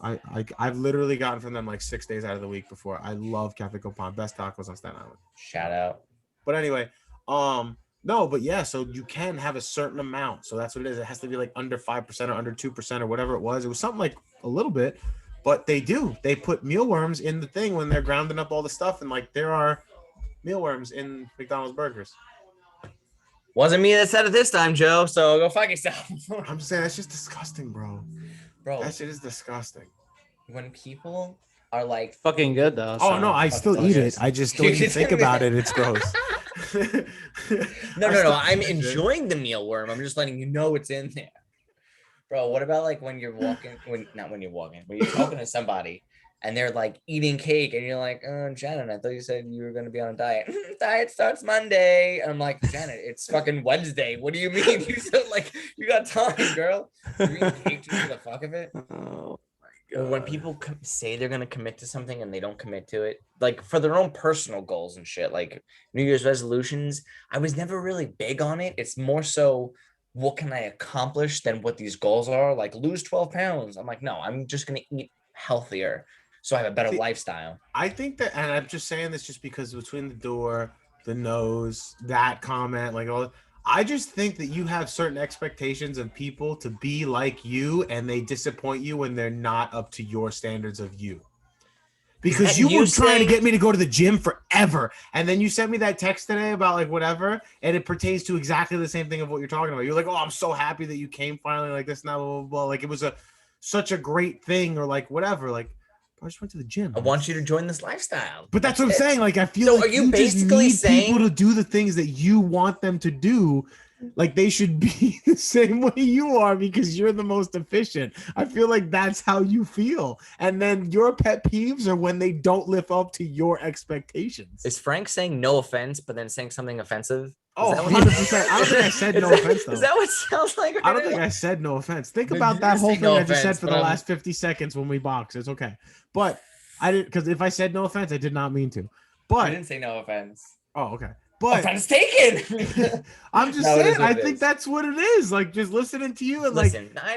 I've literally gotten from them like 6 days out of the week before. I love Cafe Compline. Best tacos on Staten Island. Shout out. But anyway, no, but yeah, so you can have a certain amount. So that's what it is. It has to be like under 5% or under 2% or whatever it was. It was something like a little bit, but they do. They put mealworms in the thing when they're grounding up all the stuff, and like there are mealworms in McDonald's burgers. Wasn't me that said it this time, Joe. So go fuck yourself. I'm just saying that's just disgusting, bro. Bro, That shit is disgusting. when people are like, fucking good though. Oh so- no, I still fucking eat delicious. it. I just don't even think about it. It's gross. no, I'm enjoying the mealworm. I'm just letting you know it's in there. Bro, what about like when you're walking, when you're talking to somebody and they're like eating cake and you're like, oh, Janet, I thought you said you were going to be on a diet. Diet starts Monday. And I'm like, Janet, it's fucking Wednesday. What do you mean? You said like, you got time, girl. You're eating cake just for the fuck of it. Oh, Or when people say they're going to commit to something and they don't commit to it, like for their own personal goals and shit, like New Year's resolutions, I was never really big on it. It's more so, what can I accomplish than what these goals are? Like lose 12 pounds. I'm like, no, I'm just going to eat healthier. so I have a better lifestyle. I think that, and I'm just saying this just because between the door, the nose, that comment, like all, I just think that you have certain expectations of people to be like you, and they disappoint you when they're not up to your standards of you. Because you were trying to get me to go to the gym forever. And then you sent me that text today about like whatever. And it pertains to exactly the same thing of what you're talking about. You're like, oh, I'm so happy that you came finally, like this, now, blah, blah, blah. Like it was such a great thing, or like whatever. Like I just went to the gym. I want you to join this lifestyle. But that's what I'm saying. Like I feel like you basically just need people to do the things that you want them to do. Like they should be the same way you are because you're the most efficient. I feel like that's how you feel. And then your pet peeves are when they don't live up to your expectations. Is Frank saying no offense, but then saying something offensive? Oh, 100%. I don't think I said no offense, though. Is that what it sounds like? I don't think I said no offense. Think about that whole thing I just said for the last 50 seconds when we boxed. It's okay. But I didn't, because if I said no offense, I did not mean to. But I didn't say no offense. Oh, okay. But offense taken. I'm just saying, I think that's what it is. Like just listening to you and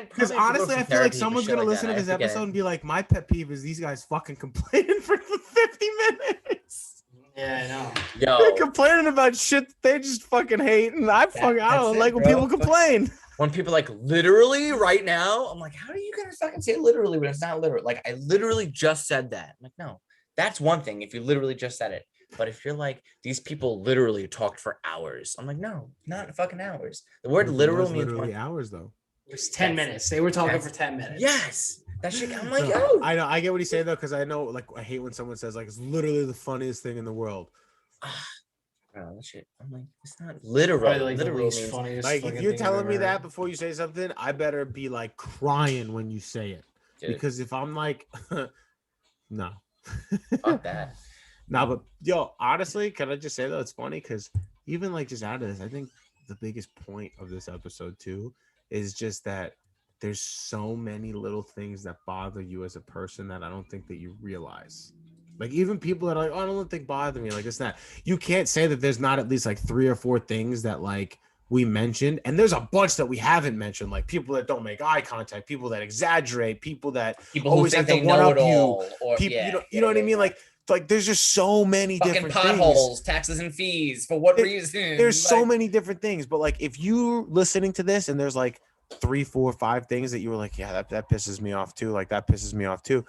because honestly, I feel like someone's gonna listen to this episode and be like, my pet peeve is these guys fucking complaining for 50 minutes. Yeah, I know. Yo, they're complaining about shit that they just fucking hate, and I don't like when people complain. When people like literally right now, I'm like, how are you gonna fucking say literally when it's not literal? Like I literally just said that. I'm like, no, that's one thing if you literally just said it. But if you're like, these people literally talked for hours, I'm like, no, not fucking hours. The word literal means literally hours, though. It was 10 minutes. They were talking for 10 minutes. Yes. That shit. I'm like, yo. I know. I get what he's saying, though, because I know, like, I hate when someone says, like, it's literally the funniest thing in the world. Oh, that shit. I'm like, it's not literal. Like literally means, funniest. Like, if you're telling me that before you say something, I better be, like, crying when you say it. Dude. Because if I'm like, no. Fuck that. No, but yo, honestly, can I just say though, it's funny because even like just out of this, I think the biggest point of this episode too is just that there's so many little things that bother you as a person that I don't think that you realize. Like even people that are like, oh, I don't think bother me, like it's not. You can't say that there's not at least like 3 or 4 things that like we mentioned, and there's a bunch that we haven't mentioned, like people that don't make eye contact, people that exaggerate, people that always have to one up you, or, people, you know what I mean, like there's just so many fucking different potholes, things. Taxes and fees. For what reason? There's so many different things. But like if you're listening to this and there's like 3, 4, 5 things that you were like, yeah, that pisses me off too. Like that pisses me off too.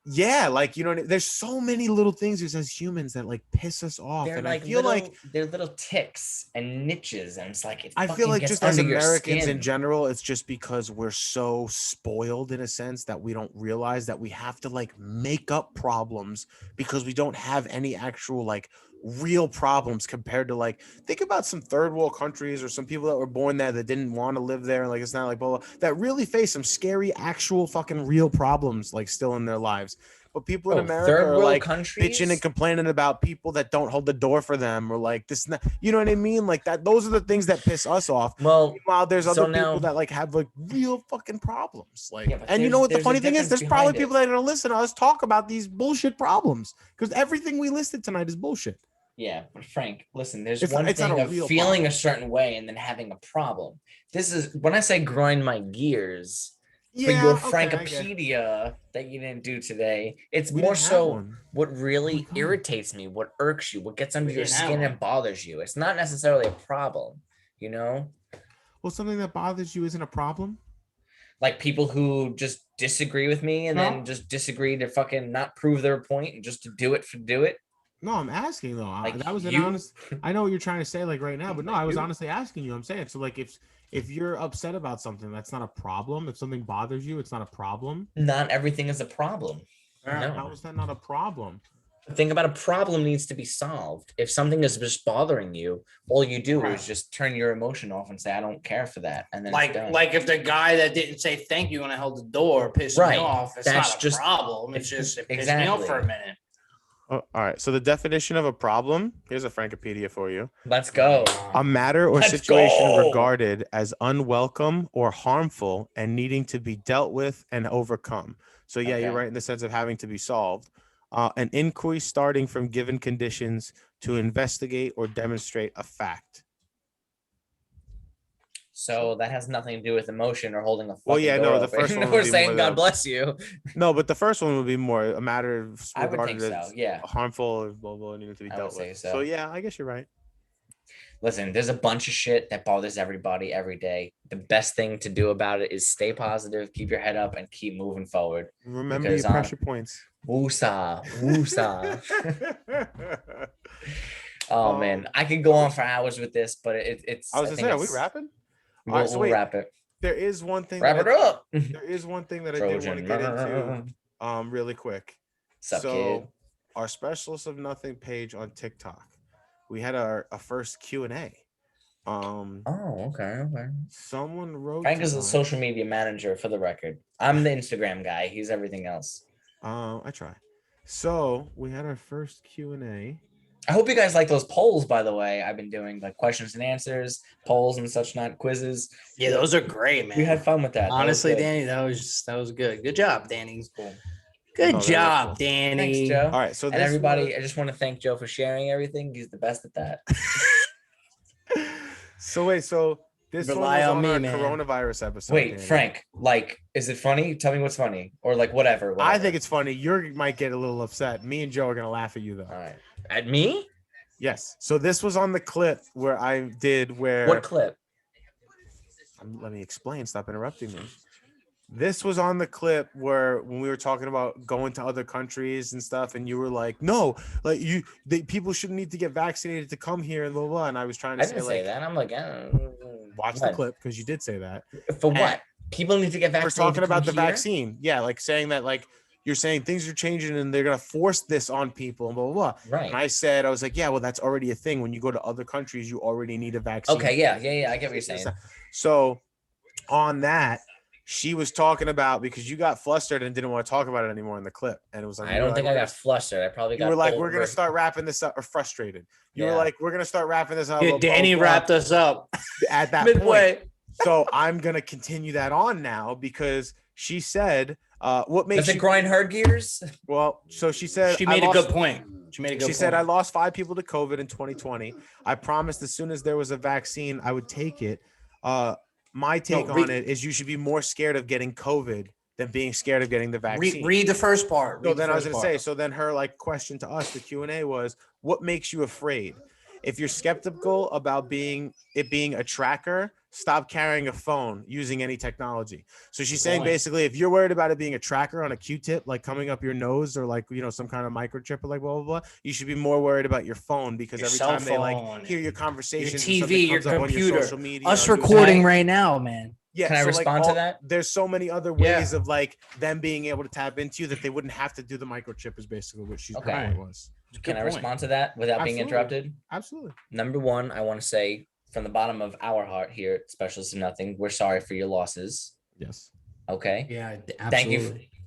Yeah, like you know, there's so many little things just as humans that like piss us off. They're and like I feel like they're little ticks and niches, and it's like I feel like just as Americans in general, it's just because we're so spoiled in a sense that we don't realize that we have to like make up problems because we don't have any actual like real problems compared to like think about some third world countries or some people that were born there that didn't want to live there, like it's not like blah, blah, that really face some scary actual fucking real problems like still in their lives. But people in America are like bitching and complaining about people that don't hold the door for them or like this, you know what I mean? Like that, those are the things that piss us off. Well, meanwhile, there's other people that like have like real fucking problems. Like, and you know what the funny thing is? There's probably people that are gonna listen to us talk about these bullshit problems because everything we listed tonight is bullshit. Yeah, but Frank, listen, there's one thing of feeling a certain way and then having a problem. This is when I say grind my gears for your Frankopedia that you didn't do today. It's more so what really irritates me, what irks you, what gets under your skin and bothers you. It's not necessarily a problem, you know? Well, something that bothers you isn't a problem. Like people who just disagree with me and then just disagree to fucking not prove their point and just to do it for do it. No, I'm asking though. Like that was an honest. I know what you're trying to say, like right now, but no, I was honestly asking you. I'm saying so, like if you're upset about something, that's not a problem. If something bothers you, it's not a problem. Not everything is a problem. No. How is that not a problem? The thing about a problem needs to be solved. If something is just bothering you, all you do is just turn your emotion off and say, "I don't care for that," and then like if the guy that didn't say thank you when I held the door pissed me off, it's not a problem. It's just it pissed me off for a minute. Oh, all right. So the definition of a problem, here's a Frankopedia for you. Let's go. A matter or situation regarded as unwelcome or harmful and needing to be dealt with and overcome. So yeah, you're right in the sense of having to be solved. An inquiry starting from given conditions to investigate or demonstrate a fact. So that has nothing to do with emotion or holding a fucking Well, yeah, door no, the open. first one We're would be saying more God the- bless you. No, but the first one would be more a matter of I would regarded think so. as Yeah. harmful or blah blah needing to be I dealt would say with. so. So yeah, I guess you're right. Listen, there's a bunch of shit that bothers everybody every day. The best thing to do about it is stay positive, keep your head up, and keep moving forward. Remember Because your pressure points. Woosah, woosah. Oh man, I could go on for hours with this, but it's. I was gonna say, are we wrapping? All right, so We'll wait. wrap it. There is one thing. Wrap it up. There is one thing that I did want to get into, really quick. Sup, So, kid? our Specialists of Nothing page on TikTok, we had our first Q&A. Oh, okay. Someone wrote. Frank is a social media manager, for the record. I'm the Instagram guy. He's everything else. I try. So we had our first Q&A. I hope you guys like those polls, by the way. I've been doing like questions and answers, polls and such, not quizzes. Yeah, those are great, man. We had fun with that. Honestly, that Danny, that was good. Good job, Danny. cool. Good No, job, cool. Danny. Thanks, Joe. All right, so And this everybody, was- I just want to thank Joe for sharing everything. He's the best at that. So wait, so this Rely one was on on me, our man. coronavirus episode. Wait, Danny. Frank, like, is it funny? Tell me what's funny, or like whatever. I think it's funny. You might get a little upset. Me and Joe are gonna laugh at you though. All right. At me? Yes. So this was on the clip where I did where. What clip? Let me explain. Stop interrupting me. This was on the clip where when we were talking about going to other countries and stuff, and you were like, "No, like people shouldn't need to get vaccinated to come here," and blah blah. And I was trying to I didn't say like, that. I'm like, watch the clip because you did say that. For what? People need to get vaccinated. We're talking to about come the here? vaccine. Yeah, like saying that like you're saying things are changing and they're gonna force this on people and blah blah blah. Right. And I was like, yeah, well, that's already a thing. When you go to other countries, you already need a vaccine. Okay. Yeah. I get what you're saying. So on that, she was talking about because you got flustered and didn't want to talk about it anymore in the clip. And it was like, I don't think I got flustered. I probably got. You were like, we're over- gonna start wrapping this up, or frustrated. You were Yeah. like, we're gonna start wrapping this up. Yeah, blah, Danny blah, blah, wrapped us up at that midway. point. So I'm gonna continue that on now because she said, "What makes Does it you grind her gears? well?" So she said, She "I made a lost- good point. She said, I lost 5 people to COVID in 2020. I promised as soon as there was a vaccine, I would take it. My take on it is you should be more scared of getting COVID than being scared of getting the vaccine. Read the first part. So then I was going to say, so then her like question to us, the Q&A was, what makes you afraid? If you're skeptical about being a tracker, stop carrying a phone using any technology. So she's saying basically, if you're worried about it being a tracker on a Q-tip, like coming up your nose or like, some kind of microchip or like blah, blah, blah, you should be more worried about your phone because Your every cell time they like phone, hear your conversations, your and something TV, your comes up on computer, social media, us on your recording site. right now, man. Yeah, Can I so, like, respond to that? There's so many other ways of like them being able to tap into you that they wouldn't have to do the microchip is basically what she's Okay. point was. Can I respond to that without being Absolutely. interrupted? Absolutely. Number one, I want to say from the bottom of our heart here at Specialists of Nothing, we're sorry for your losses. Yes. Okay. Yeah,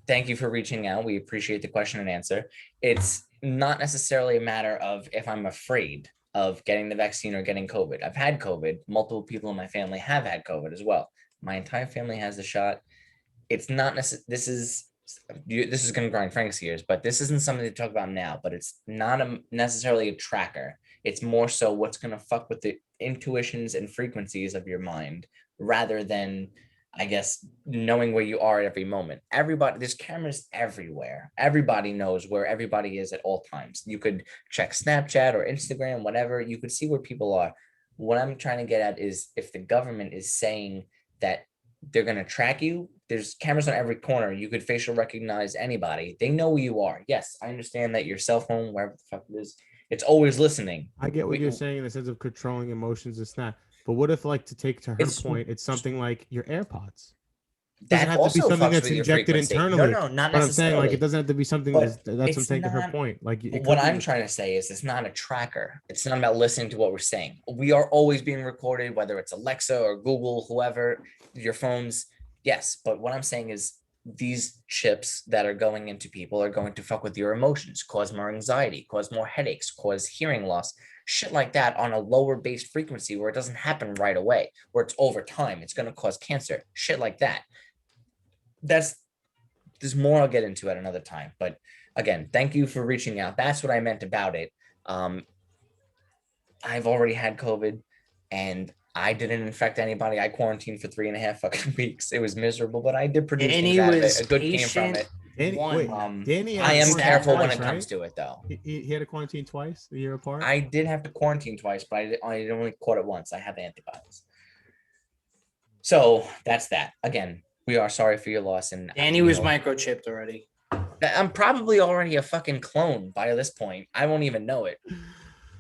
Thank you for reaching out. We appreciate the question and answer. It's not necessarily a matter of if I'm afraid of getting the vaccine or getting COVID. I've had COVID. Multiple people in my family have had COVID as well. My entire family has the shot. It's not necessarily, this is going to grind Frank's gears, but this isn't something to talk about now, but it's not necessarily a tracker. It's more so what's going to fuck with the intuitions and frequencies of your mind rather than, I guess, knowing where you are at every moment. There's cameras everywhere. Everybody knows where everybody is at all times. You could check Snapchat or Instagram, whatever. You could see where people are. What I'm trying to get at is if the government is saying that they're going to track you, there's cameras on every corner. You could facial recognize anybody. They know who you are. Yes, I understand that your cell phone, wherever the fuck it is, it's always listening. I get what you're saying in the sense of controlling emotions and snap. But what if, like, to take to her point, it's something like your AirPods? It doesn't have to be something that's injected internally. No, not But I'm necessarily. saying, like, it doesn't have to be something But that's what I'm it's saying to her not- point. Like, it What could be- I'm trying to say is it's not a tracker. It's not about listening to what we're saying. We are always being recorded, whether it's Alexa or Google, whoever, your phones. Yes, but what I'm saying is these chips that are going into people are going to fuck with your emotions, cause more anxiety, cause more headaches, cause hearing loss, shit like that on a lower based frequency where it doesn't happen right away, where it's over time. It's going to cause cancer, shit like that. There's more I'll get into at another time. But again, thank you for reaching out. That's what I meant about it. I've already had COVID and I didn't infect anybody. I quarantined for 3.5 fucking weeks. It was miserable, but I did produce Danny things out of was it. A good came from patient. it. Danny, One. Danny I had am to careful quarantine when twice, it comes right? to it, though. He had a quarantine twice, a year apart. I did have to quarantine twice, but I only caught it once. I have antibodies. So that's that. Again, we are sorry for your loss. And Danny was microchipped already. I'm probably already a fucking clone by this point. I won't even know it.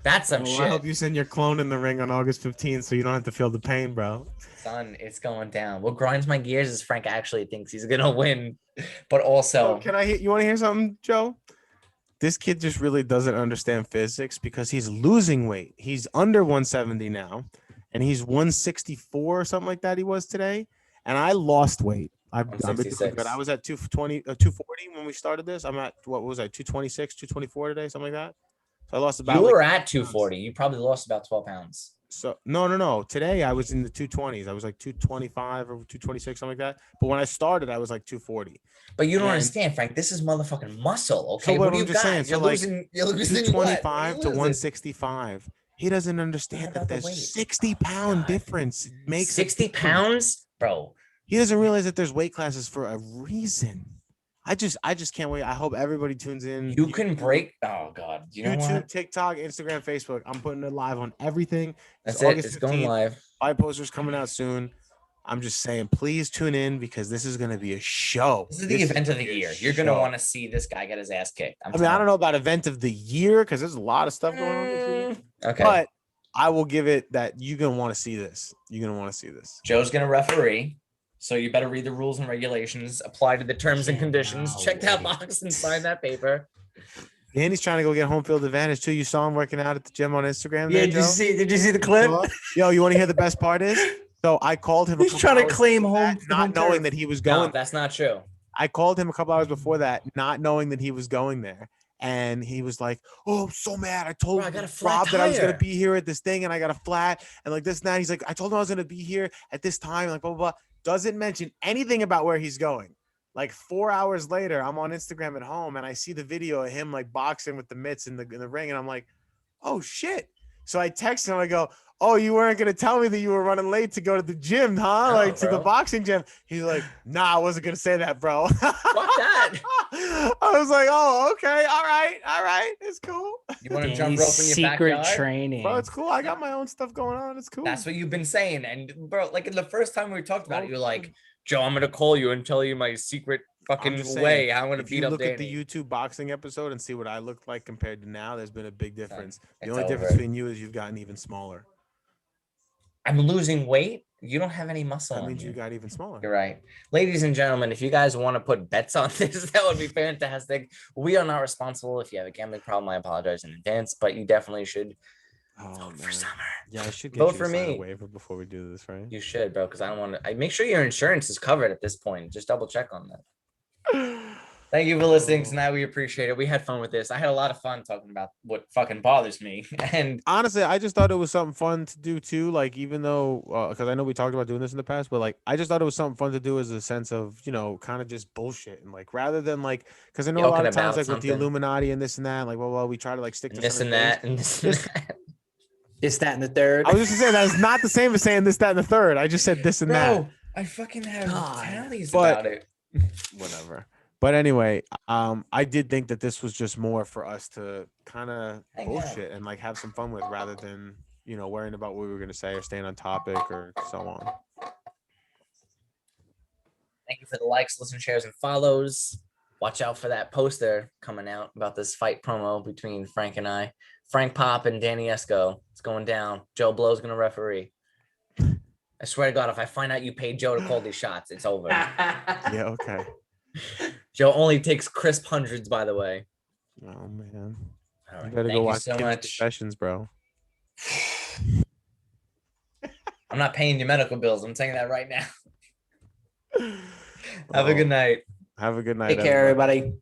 That's some shit. I hope you send your clone in the ring on August 15th so you don't have to feel the pain, bro. Son, it's going down. What grinds my gears is Frank actually thinks he's gonna win, but also, You want to hear something, Joe? This kid just really doesn't understand physics because he's losing weight. He's under 170 now, and he's 164 or something like that. He was today, and I lost weight. I've been doing good. I was at 220, 240 when we started this. I'm at what was I 226, 224 today, something like that. So I lost about. You were at 240. You probably lost about 12 pounds. So no. Today I was in the 220s. I was like 225 or 226, something like that. But when I started, I was like 240. But you don't understand, Frank. This is motherfucking muscle. Okay, so what do I'm you just got? saying, You're so losing. You're losing 225 to 165. He doesn't understand that there's 60-pound difference. It makes 60 pounds, bro. He doesn't realize that there's weight classes for a reason. I just can't wait. I hope everybody tunes in. You can break. Oh God, you know YouTube, what? TikTok, Instagram, Facebook. I'm putting it live on everything. That's it. It's going live. 5 posters coming out soon. I'm just saying, please tune in because this is going to be a show. This is the event of the year. You're going to want to see this guy get his ass kicked. I don't know about event of the year because there's a lot of stuff going on this week. Okay. But I will give it that you're going to want to see this. You're going to want to see this. Joe's going to referee. So you better read the rules and regulations, apply to the terms and conditions, check that box and sign that paper. Danny's trying to go get home field advantage too. You saw him working out at the gym on Instagram. Yeah, there, did you see the clip? Yo, you want to hear the best part is? So I called him. He's trying to claim home, not knowing that he was going. No, that's not true. I called him a couple hours before that, not knowing that he was going there. And he was like, "Oh, I'm so mad. I told Rob that I was gonna be here at this thing, and I got a flat, and like this and that." He's like, "I told him I was gonna be here at this time, like blah blah blah." Doesn't mention anything about where he's going. Like 4 hours later, I'm on Instagram at home, and I see the video of him like boxing with the mitts in the ring, and I'm like, "Oh shit!" So I text him. I go, "Oh, you weren't gonna tell me that you were running late to go to the gym, huh? No, to the boxing gym." He's like, "Nah, I wasn't gonna say that, bro." Fuck that. I was like, "Oh, okay, all right, it's cool." You want to jump rope in your secret backyard? Training, bro. It's cool. I got my own stuff going on. It's cool. That's what you've been saying, and bro, like the first time we talked about it, you're like, "Joe, I'm gonna call you and tell you my secret fucking way. I'm gonna beat up Danny." Look at the YouTube boxing episode and see what I looked like compared to now. There's been a big difference. The only difference between you is you've gotten even smaller. I'm losing weight. You don't have any muscle. That means you got even smaller. You're right. Ladies and gentlemen, if you guys want to put bets on this, that would be fantastic. We are not responsible. If you have a gambling problem, I apologize in advance, but you definitely should vote for Summer. Yeah, I should vote for me. A waiver before we do this, right? You should, bro, because I don't want to. I make sure your insurance is covered at this point. Just double check on that. Thank you for listening tonight. We appreciate it. We had fun with this. I had a lot of fun talking about what fucking bothers me. And honestly, I just thought it was something fun to do too. Like, even though, because I know we talked about doing this in the past, but like, I just thought it was something fun to do as a sense of, kind of just bullshit. And like, rather than like, because I know a lot of times, like with the Illuminati and this and that, like, well, we try to like stick to this and that and this and that. This, that, and the third. I was just saying that is not the same as saying this, that, and the third. I just said this and that. I fucking have tallies about it. Whatever. But anyway, I did think that this was just more for us to kind of bullshit and like have some fun with, rather than worrying about what we were gonna say or staying on topic or so on. Thank you for the likes, listen, shares, and follows. Watch out for that poster coming out about this fight promo between Frank and I. Frank Pop and Danny Esco. It's going down. Joe Blow's gonna referee. I swear to God, if I find out you paid Joe to call these shots, it's over. Yeah, okay. Joe only takes crisp hundreds, by the way. Oh man, all right. You better Thank go watch so much. Confessions, bro. I'm not paying your medical bills. I'm saying that right now. Have a good night. Have a good night. Take care, everybody.